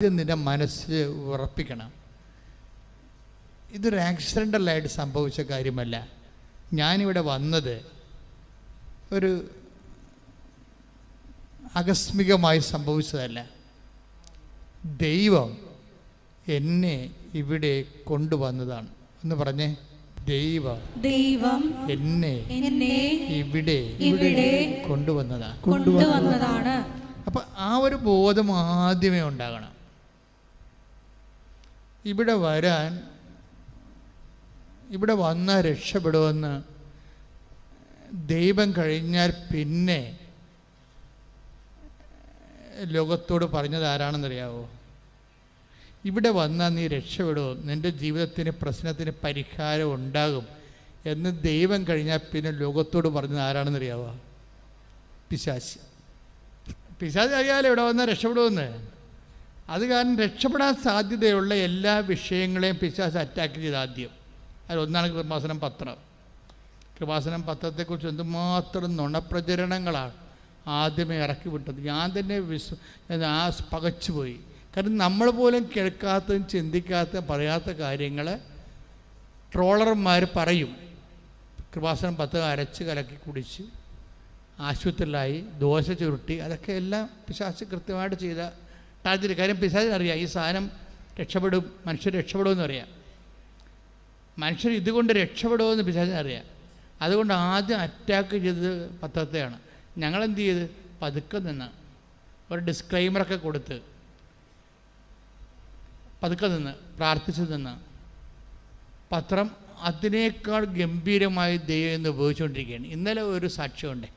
ഇത് നിൻ്റെ മനസ്സിൽ ഉറപ്പിക്കണം. ഇതൊരു ആക്സിഡൻ്റലായിട്ട് സംഭവിച്ച കാര്യമല്ല. ഞാനിവിടെ വന്നത് ഒരു ആകസ്മികമായി സംഭവിച്ചതല്ല. ദൈവം എന്നെ ഇവിടെ കൊണ്ടുവന്നതാണ്. എന്ന് പറഞ്ഞേ, ദൈവം എന്നെ ഇവിടെ കൊണ്ടുവന്നതാണ്. അപ്പം ആ ഒരു ബോധം ആദ്യമേ ഉണ്ടാകണം. ഇവിടെ വന്നാൽ രക്ഷപ്പെടുമെന്ന് ദൈവം കഴിഞ്ഞാൽ പിന്നെ ലോകത്തോട് പറഞ്ഞത് ആരാണെന്നറിയാവോ? ഇവിടെ വന്നാൽ നീ രക്ഷപ്പെടുമോ, നിൻ്റെ ജീവിതത്തിന് പ്രശ്നത്തിന് പരിഹാരം ഉണ്ടാകും എന്ന് ദൈവം കഴിഞ്ഞാൽ പിന്നെ ലോകത്തോട് പറഞ്ഞത് ആരാണെന്നറിയാവോ? പിശാച്. പിശാച് അറിയാലോ ഇവിടെ വന്നാൽ രക്ഷപ്പെടുമെന്ന്. അത് കാരണം രക്ഷപ്പെടാൻ സാധ്യതയുള്ള എല്ലാ വിഷയങ്ങളെയും പിശാച് അറ്റാക്ക് ചെയ്ത് ആദ്യം. അതിലൊന്നാണ് കൃപാസനം പത്രം. കൃപാസനം പത്രത്തെക്കുറിച്ച് എന്തുമാത്രം നുണപ്രചരണങ്ങളാണ് ആദ്യമേ ഇറക്കി വിട്ടത്. ഞാൻ തന്നെ പകച്ചുപോയി. കാരണം നമ്മൾ പോലും കേൾക്കാത്തതും ചിന്തിക്കാത്തതും പറയാത്ത കാര്യങ്ങൾ ട്രോളർമാർ പറയും. കൃപാസനം പത്രം അരച്ച് കലക്കി കുടിച്ച് ആശുപത്രിയിലായി, ദോശ ചുരുട്ടി, അതൊക്കെ എല്ലാം പിശാച് കൃത്യമായിട്ട് ചെയ്ത ടാർജറ്റ്. കാര്യം പിശാചിനറിയാം ഈ സാധനം രക്ഷപ്പെടും, മനുഷ്യർ രക്ഷപ്പെടുമെന്ന് അറിയാം. മനുഷ്യർ ഇതുകൊണ്ട് രക്ഷപ്പെടുമെന്ന് പിശാചിനറിയാം. അതുകൊണ്ട് ആദ്യം അറ്റാക്ക് ചെയ്തത് പത്രത്തെയാണ്. ഞങ്ങളെന്ത് ചെയ്ത് പതുക്കെ നിന്ന് ഒരു ഡിസ്ക്ലൈമറൊക്കെ കൊടുത്ത് പതുക്കെ നിന്ന് പ്രാർത്ഥിച്ചു നിന്ന് പത്രം അതിനേക്കാൾ ഗംഭീരമായി ദൈവം ഇന്ന് ഉപയോഗിച്ചുകൊണ്ടിരിക്കുകയാണ്. ഇന്നലെ ഒരു സാക്ഷ്യമുണ്ട്.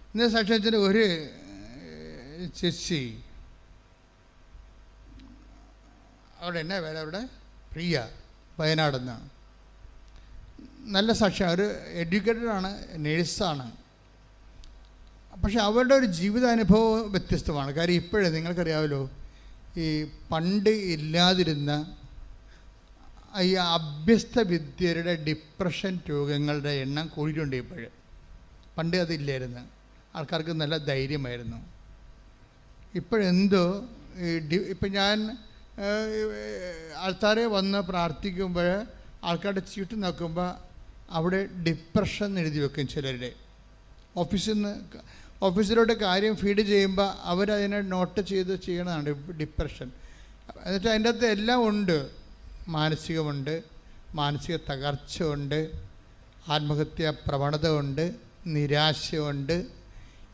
ഇന്നലെ സാക്ഷ്യം വെച്ചാൽ ഒരു ചേച്ചി, അവിടെ എന്നാ പേര്, അവിടെ പ്രിയ, വയനാടെന്ന്. നല്ല സാക്ഷ്യം. ഒരു എഡ്യൂക്കേറ്റഡാണ്, നേഴ്സാണ്. പക്ഷെ അവരുടെ ഒരു ജീവിതാനുഭവം വ്യത്യസ്തമാണ്. കാര്യം ഇപ്പോഴേ നിങ്ങൾക്കറിയാമല്ലോ, ഈ പണ്ട് ഇല്ലാതിരുന്ന ഈ അഭ്യസ്ത വിദ്യരുടെ ഡിപ്രഷൻ രോഗങ്ങളുടെ എണ്ണം കൂടിയിട്ടുണ്ട് ഇപ്പോഴും. പണ്ട് അതില്ലായിരുന്നു. ആൾക്കാർക്ക് നല്ല ധൈര്യമായിരുന്നു. ഇപ്പോഴെന്തോ ഇപ്പം ഞാൻ ആൾക്കാരെ വന്ന് പ്രാർത്ഥിക്കുമ്പോൾ ആൾക്കാരുടെ ചീട്ട് നോക്കുമ്പോൾ അവിടെ ഡിപ്രഷൻ എഴുതി വെക്കും. ചിലരുടെ ഓഫീസിലോട്ട് കാര്യം ഫീഡ് ചെയ്യുമ്പോൾ അവരതിനെ നോട്ട് ചെയ്ത് ചെയ്യണതാണ് ഡിപ്രഷൻ. എന്നിട്ട് അതിൻ്റെ അകത്ത് എല്ലാം ഉണ്ട്. മാനസികമുണ്ട്, മാനസിക തകർച്ച ഉണ്ട്, ആത്മഹത്യാ പ്രവണത ഉണ്ട്, നിരാശയുണ്ട്.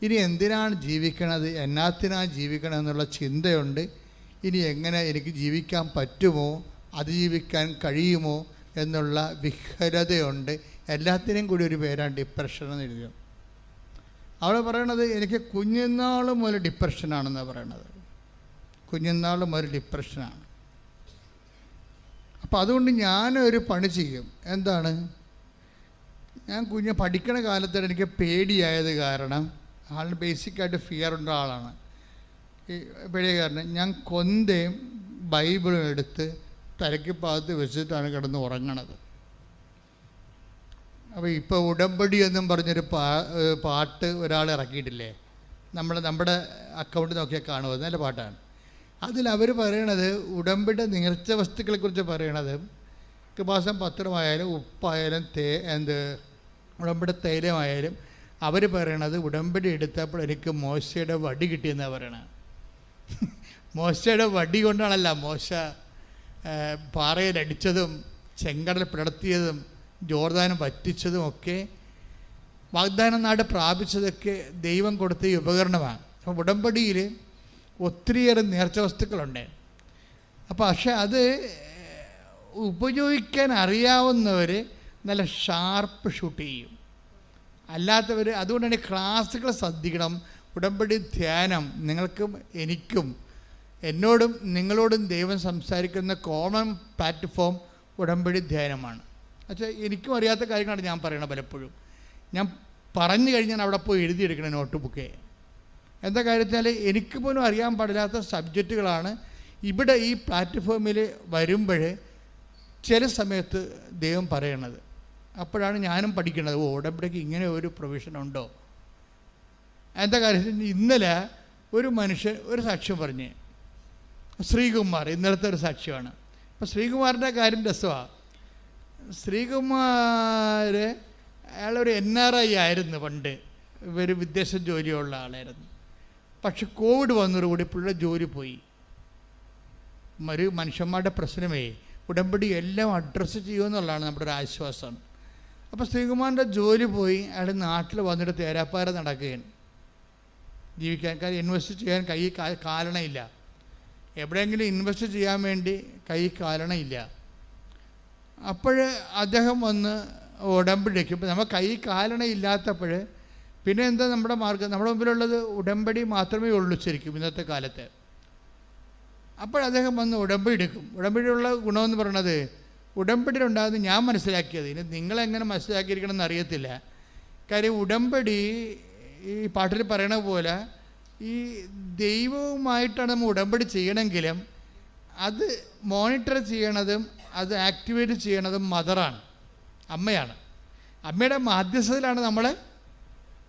ഇനി എന്തിനാണ് ജീവിക്കണത്, എന്നാത്തിനാണ് ജീവിക്കണം എന്നുള്ള ചിന്തയുണ്ട്. ഇനി എങ്ങനെ എനിക്ക് ജീവിക്കാൻ പറ്റുമോ, അതിജീവിക്കാൻ കഴിയുമോ എന്നുള്ള വിഹ്വലതയുണ്ട്. എല്ലാത്തിനും കൂടി ഒരു പേരാണ് ഡിപ്രഷൻ എന്ന് എഴുതിയത്. അവൾ പറയണത് എനിക്ക് കുഞ്ഞുനാൾ മുതൽ ഡിപ്രഷനാണെന്നാണ് പറയണത്. കുഞ്ഞുനാൾ മുതൽ ഡിപ്രഷനാണ്. അപ്പോൾ അതുകൊണ്ട് ഞാനൊരു പണി ചെയ്യും. എന്താണ്, ഞാൻ പഠിക്കണ കാലത്ത് എനിക്ക് പേടിയായത് കാരണം, ആളിന് ബേസിക്കായിട്ട് ഫിയർ ഉള്ള ആളാണ്. ഈ പേടിയ കാരണം ഞാൻ കൊന്തയും ബൈബിളും എടുത്ത് തലയ്ക്ക് ഭാഗത്ത് വെച്ചിട്ടാണ് കിടന്ന് ഉറങ്ങണത്. അപ്പോൾ ഇപ്പോൾ ഉടമ്പടി എന്നും പറഞ്ഞൊരു പാട്ട് ഒരാൾ ഇറക്കിയിട്ടില്ലേ, നമ്മുടെ അക്കൗണ്ട് നോക്കിയാൽ കാണുമോ, നല്ല പാട്ടാണ്. അതിലവർ പറയണത് ഉടമ്പടി നേർച്ച വസ്തുക്കളെക്കുറിച്ച് പറയണത് കൃപാസനം പത്രമായാലും ഉപ്പായാലും ഉടമ്പടി തൈലമായാലും അവർ പറയണത് ഉടമ്പടി എടുത്തപ്പോൾ എനിക്ക് മോശയുടെ വടി കിട്ടിയെന്നാണ് പറയണത്. മോശയുടെ വടി കൊണ്ടാണല്ല മോശ പാറയിലടിച്ചതും ചെങ്കടൽ പിളർത്തിയതും ജോർദാനം വറ്റിച്ചതും ഒക്കെ വാഗ്ദാന നാട് പ്രാപിച്ചതൊക്കെ ദൈവം കൊടുത്ത ഈ ഉപകരണമാണ്. അപ്പോൾ ഉടമ്പടിയിൽ ഒത്തിരിയേറെ നേർച്ച വസ്തുക്കളുണ്ട്. അപ്പോൾ പക്ഷെ അത് ഉപയോഗിക്കാൻ അറിയാവുന്നവർ നല്ല ഷാർപ്പ് ഷൂട്ട് ചെയ്യും. അല്ലാത്തവർ, അതുകൊണ്ടാണ് ക്ലാസ്സുകൾ ശ്രദ്ധിക്കണം. ഉടമ്പടി ധ്യാനം നിങ്ങൾക്കും എനിക്കും, എന്നോടും നിങ്ങളോടും ദൈവം സംസാരിക്കുന്ന കോമൺ പ്ലാറ്റ്ഫോം ഉടമ്പടി ധ്യാനമാണ്. പക്ഷേ എനിക്കും അറിയാത്ത കാര്യങ്ങളാണ് ഞാൻ പറയണത്. പലപ്പോഴും ഞാൻ പറഞ്ഞു കഴിഞ്ഞാൽ അവിടെ പോയി എഴുതിയെടുക്കണം നോട്ട് ബുക്കേ. എന്താ കാര്യത്തിനാൽ എനിക്ക് പോലും അറിയാൻ പാടില്ലാത്ത സബ്ജക്റ്റുകളാണ് ഇവിടെ ഈ പ്ലാറ്റ്ഫോമിൽ വരുമ്പോൾ ചില സമയത്ത് ദൈവം പറയണത്. അപ്പോഴാണ് ഞാനും പഠിക്കുന്നത്, ഉടമ്പടിക്ക് ഇങ്ങനെ ഒരു പ്രൊവിഷൻ ഉണ്ടോ. എന്താ കാര്യത്തിൽ ഇന്നലെ ഒരു മനുഷ്യൻ ഒരു സാക്ഷ്യം പറഞ്ഞ്, ശ്രീകുമാർ ഇന്നലത്തെ ഒരു സാക്ഷ്യമാണ്. അപ്പോൾ ശ്രീകുമാറിൻ്റെ കാര്യം രസമാണ്. ശ്രീകുമാർ അയാളൊരു NRI ആയിരുന്നു പണ്ട്, ഒരു വിദേശ ജോലിയുള്ള ആളായിരുന്നു. പക്ഷെ കോവിഡ് വന്നതോടുകൂടി പുള്ളിയുടെ ജോലി പോയി. മനുഷ്യന്മാരുടെ പ്രശ്നമേ ഉടമ്പടി എല്ലാം അഡ്രസ്സ് ചെയ്യുമെന്നുള്ളതാണ് നമ്മുടെ ഒരു ആശ്വാസം. അപ്പോൾ ശ്രീകുമാറിൻ്റെ ജോലി പോയി. അയാൾ നാട്ടിൽ വന്നിട്ട് തേരാപ്പാര നടക്കുകയാണ്. ജീവിക്കാൻ ഇൻവെസ്റ്റ് ചെയ്യാൻ കൈ കാലണയില്ല. എവിടെയെങ്കിലും ഇൻവെസ്റ്റ് ചെയ്യാൻ വേണ്ടി കൈ കാലണയില്ല. അപ്പോൾ അദ്ദേഹം വന്ന് ഉടമ്പടിക്കും. ഇപ്പം നമ്മൾ കൈ കാലണയില്ലാത്തപ്പോൾ പിന്നെ എന്താ നമ്മുടെ മാർഗം? നമ്മുടെ മുമ്പിലുള്ളത് ഉടമ്പടി മാത്രമേ ഉള്ളൂ ശരിക്കും ഇന്നത്തെ കാലത്ത്. അപ്പോൾ അദ്ദേഹം വന്ന് ഉടമ്പടി എടുക്കും. ഉടമ്പടിയുള്ള ഗുണമെന്ന് പറയണത്, ഉടമ്പടിയിലുണ്ടാകുന്നത് ഞാൻ മനസ്സിലാക്കിയത്, ഇനി നിങ്ങളെങ്ങനെ മനസ്സിലാക്കിയിരിക്കണമെന്ന് അറിയത്തില്ല. കാര്യം ഉടമ്പടി ഈ പാട്ടിൽ പറയണ പോലെ ഈ ദൈവവുമായിട്ടാണ് നമ്മൾ ഉടമ്പടി ചെയ്യണമെങ്കിലും അത് മോണിറ്റർ ചെയ്യണതും അത് ആക്ടിവേറ്റ് ചെയ്യണതും മദറാണ്, അമ്മയാണ്. അമ്മയുടെ മാധ്യസ്ഥതയിലാണ് നമ്മൾ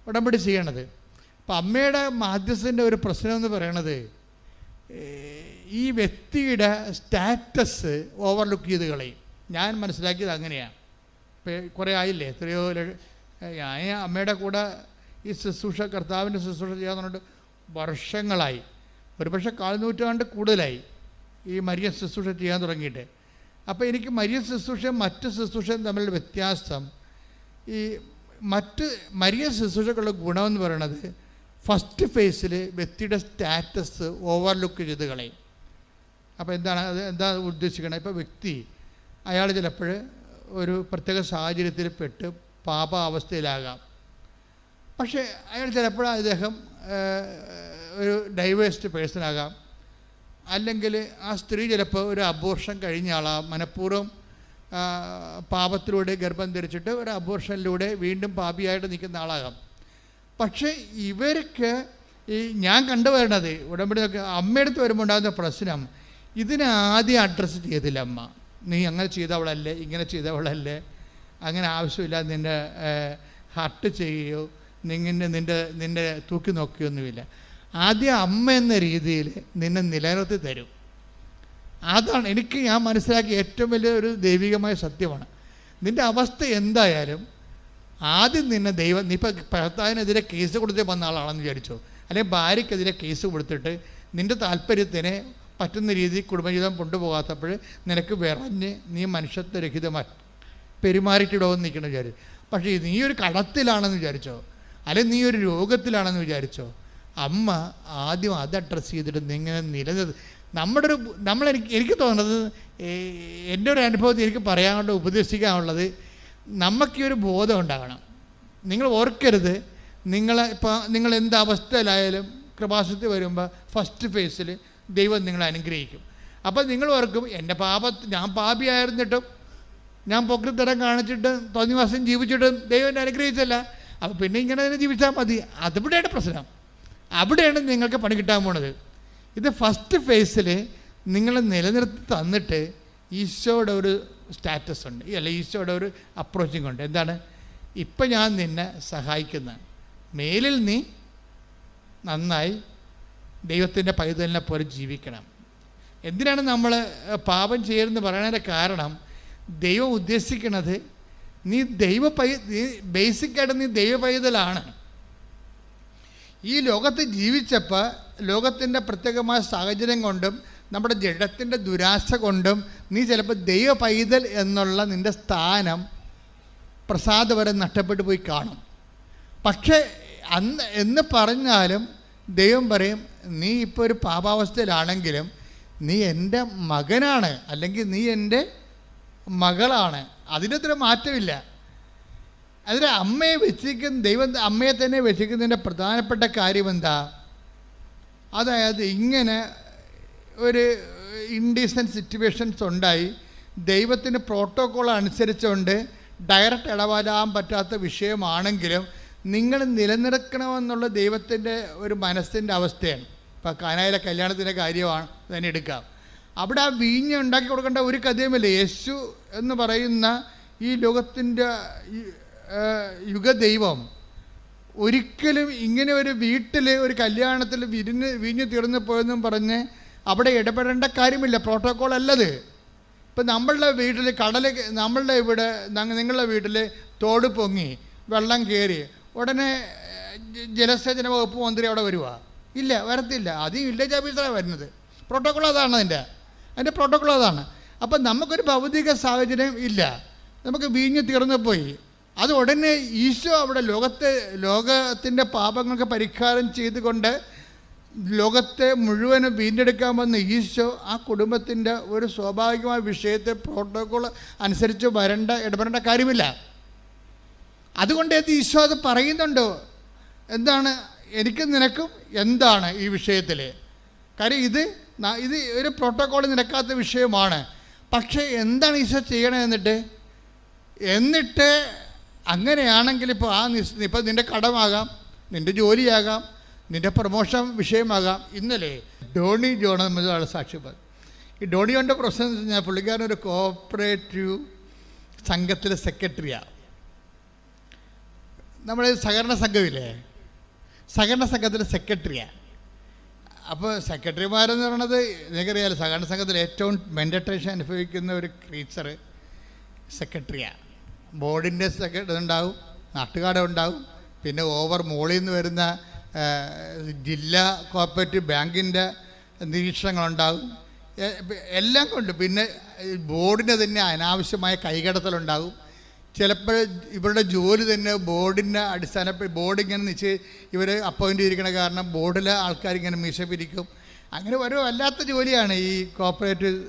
ഉടമ്പടി ചെയ്യണത്. അപ്പം അമ്മയുടെ മാധ്യസ്ഥൻ്റെ ഒരു പ്രശ്നം എന്ന് പറയണത് ഈ വ്യക്തിയുടെ സ്റ്റാറ്റസ് ഓവർലുക്ക് ചെയ്ത് കളയും. ഞാൻ മനസ്സിലാക്കിയത് അങ്ങനെയാണ്. ഇപ്പം കുറേ ആയില്ലേ, എത്രയോ ഞാൻ അമ്മയുടെ കൂടെ ഈ ശുശ്രൂഷ, കർത്താവിൻ്റെ ശുശ്രൂഷ ചെയ്യാൻ പറഞ്ഞിട്ട് വർഷങ്ങളായി, ഒരുപക്ഷെ 4 നൂറ്റാണ്ട് കൂടുതലായി ഈ മരിയ ശുശ്രൂഷ ചെയ്യാൻ തുടങ്ങിയിട്ട്. അപ്പോൾ എനിക്ക് മരിയ ശുശ്രൂഷയും മറ്റ് ശുശ്രൂഷയും തമ്മിലുള്ള വ്യത്യാസം, ഈ മറ്റ് മരിയ ശുശ്രൂഷക്കുള്ള ഗുണമെന്ന് പറയണത് ഫസ്റ്റ് ഫേസിൽ വ്യക്തിയുടെ സ്റ്റാറ്റസ് ഓവർലുക്ക് ചെയ്ത് കളയും. അപ്പോൾ എന്താണ് അത്, എന്താ ഉദ്ദേശിക്കണത്? ഇപ്പോൾ വ്യക്തി അയാൾ ചിലപ്പോൾ ഒരു പ്രത്യേക സാഹചര്യത്തിൽ പെട്ട് പാപാവസ്ഥയിലാകാം. പക്ഷേ അയാൾ ചിലപ്പോൾ അദ്ദേഹം ഒരു ഡൈവേഴ്സ്ഡ് പേഴ്സണാകാം, അല്ലെങ്കിൽ ആ സ്ത്രീ ചിലപ്പോൾ ഒരു അബോർഷൻ കഴിഞ്ഞ ആളാകാം. മനഃപൂർവ്വം പാപത്തിലൂടെ ഗർഭം ധരിച്ചിട്ട് ഒരു അബോർഷനിലൂടെ വീണ്ടും പാപിയായിട്ട് നിൽക്കുന്ന ആളാകാം. പക്ഷേ ഇവർക്ക് ഈ ഞാൻ കണ്ടുവരണത് ഉടമ്പടി അമ്മയെടുത്ത് വരുമ്പോൾ ഉണ്ടാകുന്ന പ്രശ്നം, ഇതിനെ ആദ്യം അഡ്രസ്സ് ചെയ്തില്ല അമ്മ. നീ അങ്ങനെ ചെയ്തവളല്ലേ, ഇങ്ങനെ ചെയ്തവളല്ലേ, അങ്ങനെ ആവശ്യമില്ല, നിൻ്റെ ഹർട്ട് ചെയ്യുകയോ നിന്നെ തൂക്കി നോക്കുകയൊന്നുമില്ല. ആദ്യം അമ്മ എന്ന രീതിയിൽ നിന്നെ നിലനിർത്തി തരും. അതാണ് ഞാൻ മനസ്സിലാക്കിയ ഏറ്റവും വലിയൊരു ദൈവികമായ സത്യമാണ്. നിൻ്റെ അവസ്ഥ എന്തായാലും ആദ്യം നിന്നെ ദൈവം, നീ ഇപ്പോൾ ഭർത്താവിനെതിരെ കേസ് കൊടുത്തേ വന്ന ആളാണെന്ന് വിചാരിച്ചോ, അല്ലെങ്കിൽ ഭാര്യയ്ക്കെതിരെ കേസ് കൊടുത്തിട്ട് നിൻ്റെ താല്പര്യത്തിന് പറ്റുന്ന രീതിയിൽ കുടുംബജീവിതം കൊണ്ടുപോകാത്തപ്പോൾ നിനക്ക് വിറഞ്ഞ് നീ മനുഷ്യത്വരഹിതമായി പെരുമാറിയിട്ടിടവെന്ന് നിൽക്കണം വിചാരിച്ചു. പക്ഷേ നീ ഒരു കടത്തിലാണെന്ന് വിചാരിച്ചോ, അല്ലെങ്കിൽ നീ ഒരു രോഗത്തിലാണെന്ന് വിചാരിച്ചോ, അമ്മ ആദ്യം അത് അഡ്രസ്സ് ചെയ്തിട്ട് നിങ്ങനെ എനിക്ക് തോന്നുന്നത്, എൻ്റെ ഒരു അനുഭവത്തിൽ എനിക്ക് പറയാനുള്ള ഉപദേശിക്കാനുള്ളത്, നമുക്കീ ഒരു ബോധം ഉണ്ടാകണം. നിങ്ങൾ ഓർക്കരുത്, നിങ്ങൾ എന്ത് അവസ്ഥയിലായാലും കൃപാസനത്തിൽ വരുമ്പോൾ ഫസ്റ്റ് ഫേസിൽ ദൈവം നിങ്ങളെ അനുഗ്രഹിക്കും. അപ്പോൾ നിങ്ങൾ ഓർക്കും, ഞാൻ പാപിയായിരുന്നിട്ടും ഞാൻ പൊക്കിത്തരം കാണിച്ചിട്ട് തോന്നിവാസം ജീവിച്ചിട്ടും ദൈവം എന്നെ അനുഗ്രഹിച്ചല്ല, അപ്പോൾ പിന്നെ ഇങ്ങനെ തന്നെ ജീവിച്ചാൽ മതി. അതിവിടെയാണ് പ്രശ്നം. അവിടെയാണ് നിങ്ങൾക്ക് പണി കിട്ടാൻ പോണത്. ഇത് ഫസ്റ്റ് ഫേസിൽ നിങ്ങൾ നിലനിർത്തി തന്നിട്ട് ഈശോയുടെ ഒരു സ്റ്റാറ്റസ് ഉണ്ട്, അല്ല ഈശോയുടെ ഒരു അപ്രോച്ചിങ് ഉണ്ട്. എന്താണ്? ഇപ്പം ഞാൻ നിന്നെ സഹായിക്കുന്ന, മേലിൽ നീ നന്നായി ദൈവത്തിൻ്റെ പൈതലിനെ പോലെ ജീവിക്കണം. എന്തിനാണ് നമ്മൾ പാപം ചെയ്യരുതെന്ന് പറയുന്നതിൻ്റെ കാരണം, ദൈവം ഉദ്ദേശിക്കുന്നത് നീ ബേസിക്കായിട്ട് നീ ദൈവ പൈതലാണ്. ഈ ലോകത്ത് ജീവിച്ചപ്പോൾ ലോകത്തിൻ്റെ പ്രത്യേകമായ സാഹചര്യം കൊണ്ടും നമ്മുടെ ജഡത്തിൻ്റെ ദുരാശ കൊണ്ടും നീ ചിലപ്പോൾ ദൈവ പൈതൽ എന്നുള്ള നിൻ്റെ സ്ഥാനം പ്രസാദപരം നഷ്ടപ്പെട്ടു പോയി കാണും. പക്ഷേ എന്ന് പറഞ്ഞാലും ദൈവം പറയും, നീ ഇപ്പോൾ ഒരു പാപാവസ്ഥയിലാണെങ്കിലും നീ എൻ്റെ മകനാണ്, അല്ലെങ്കിൽ നീ എൻ്റെ മകളാണ്. അതിനത്ര മാറ്റമില്ല. അതിന് അമ്മയെ വെച്ചിരിക്കുന്ന ദൈവം അമ്മയെ തന്നെ വെച്ചിരിക്കുന്നതിൻ്റെ പ്രധാനപ്പെട്ട കാര്യം എന്താ? അതായത് ഇങ്ങനെ ഒരു ഇൻഡീസൻറ്റ് സിറ്റുവേഷൻസ് ഉണ്ടായി, ദൈവത്തിന് പ്രോട്ടോക്കോൾ അനുസരിച്ചുകൊണ്ട് ഡയറക്റ്റ് ഇടപെടാൻ പറ്റാത്ത വിഷയമാണെങ്കിലും നിങ്ങൾ നിലനിർത്തണമെന്നുള്ള ദൈവത്തിൻ്റെ ഒരു മനസ്സിൻ്റെ അവസ്ഥയാണ്. ഇപ്പോൾ കാനായിലെ കല്യാണത്തിൻ്റെ കാര്യമാണ് തന്നെ എടുക്കാം. അവിടെ ആ വീഞ്ഞ് ഉണ്ടാക്കി കൊടുക്കേണ്ട ഒരു കഥയുമില്ല. യേശു എന്ന് പറയുന്ന ഈ ലോകത്തിൻ്റെ യുഗദൈവം ഒരിക്കലും ഇങ്ങനെ ഒരു വീട്ടിൽ ഒരു കല്യാണത്തിൽ വീഞ്ഞ് തീർന്നു പോയെന്നും പറഞ്ഞ് അവിടെ ഇടപെടേണ്ട കാര്യമില്ല, പ്രോട്ടോക്കോൾ അല്ലത്. ഇപ്പം നമ്മളുടെ വീട്ടിൽ നമ്മളുടെ ഇവിടെ നിങ്ങളുടെ വീട്ടിൽ തോട് പൊങ്ങി വെള്ളം കയറി ഉടനെ ജലസേചന വകുപ്പ് മന്ത്രി അവിടെ വരുവാ? ഇല്ല, വരത്തില്ല. അത് വില്ലേജ് ഓഫീസറാണ് വരുന്നത്. പ്രോട്ടോക്കോൾ അതാണ്, അതിൻ്റെ പ്രോട്ടോക്കോൾ അതാണ്. അപ്പം നമുക്കൊരു ഭൗതിക സാഹചര്യം ഇല്ല, നമുക്ക് വീഞ്ഞ് തീർന്നു പോയി. അത് ഉടനെ ഈശോ അവിടെ ലോകത്തിൻ്റെ പാപങ്ങൾക്ക് പരിഹാരം ചെയ്തുകൊണ്ട് ലോകത്തെ മുഴുവനും വീണ്ടെടുക്കാൻ വന്ന ഈശോ ആ കുടുംബത്തിൻ്റെ ഒരു സ്വാഭാവികമായ വിഷയത്തെ പ്രോട്ടോക്കോൾ അനുസരിച്ച് ഇടപെടേണ്ട കാര്യമില്ല. അതുകൊണ്ട് ഈശോ അത് പറയുന്നുണ്ടോ, എന്താണ് എനിക്കും നിനക്കും എന്താണ് ഈ വിഷയത്തിൽ? കാര്യം ഇത് ഒരു പ്രോട്ടോക്കോൾ നിരക്കാത്ത വിഷയമാണ്. പക്ഷേ എന്താണ് ഈശോ ചെയ്യണത്? എന്നിട്ട് അങ്ങനെയാണെങ്കിൽ ഇപ്പോൾ നിൻ്റെ കടമാകാം, നിൻ്റെ ജോലിയാകാം, നിൻ്റെ പ്രൊമോഷൻ വിഷയമാകാം. ഇന്നലെ ഡോണി ജോൺ എന്നൊരാൾ സാക്ഷ്യപ്പെടും. ഈ ഡോണി ജോണിൻ്റെ പ്രശ്നം എന്ന് വെച്ച് കഴിഞ്ഞാൽ പുള്ളിക്കാരനൊരു കോഓപ്പറേറ്റീവ് സംഘത്തിലെ സെക്രട്ടറിയാണ്. നമ്മൾ സഹകരണ സംഘമില്ലേ, സഹകരണ സംഘത്തിലെ സെക്രട്ടറിയാണ്. അപ്പോൾ സെക്രട്ടറിമാരെന്ന് പറയണത് നിങ്ങൾക്കറിയാമല്ലോ, സഹകരണ സംഘത്തിൽ ഏറ്റവും മെൻറ്റേഷൻ അനുഭവിക്കുന്ന ഒരു ക്രീച്ചർ സെക്രട്ടറിയാണ്. ബോർഡിൻ്റെ സെക്രട്ടറി ഉണ്ടാവും, നാട്ടുകാരുടെ ഉണ്ടാവും, പിന്നെ മോളിൽ നിന്ന് വരുന്ന ജില്ലാ കോപ്പറേറ്റീവ് ബാങ്കിൻ്റെ നിരീക്ഷണങ്ങളുണ്ടാകും, എല്ലാം കൊണ്ട്. പിന്നെ ബോർഡിന് തന്നെ അനാവശ്യമായ കൈകടത്തലുണ്ടാകും. ചിലപ്പോൾ ഇവരുടെ ജോലി തന്നെ ബോർഡിൻ്റെ ബോർഡ് ഇങ്ങനെ ഇവർ അപ്പോയിൻ്റ് ചെയ്തിരിക്കണ കാരണം ബോർഡിലെ ആൾക്കാരിങ്ങനെ മീശ പിരിക്കും. അങ്ങനെ ഒരു വല്ലാത്ത ജോലിയാണ് ഈ കോപ്പറേറ്റീവ്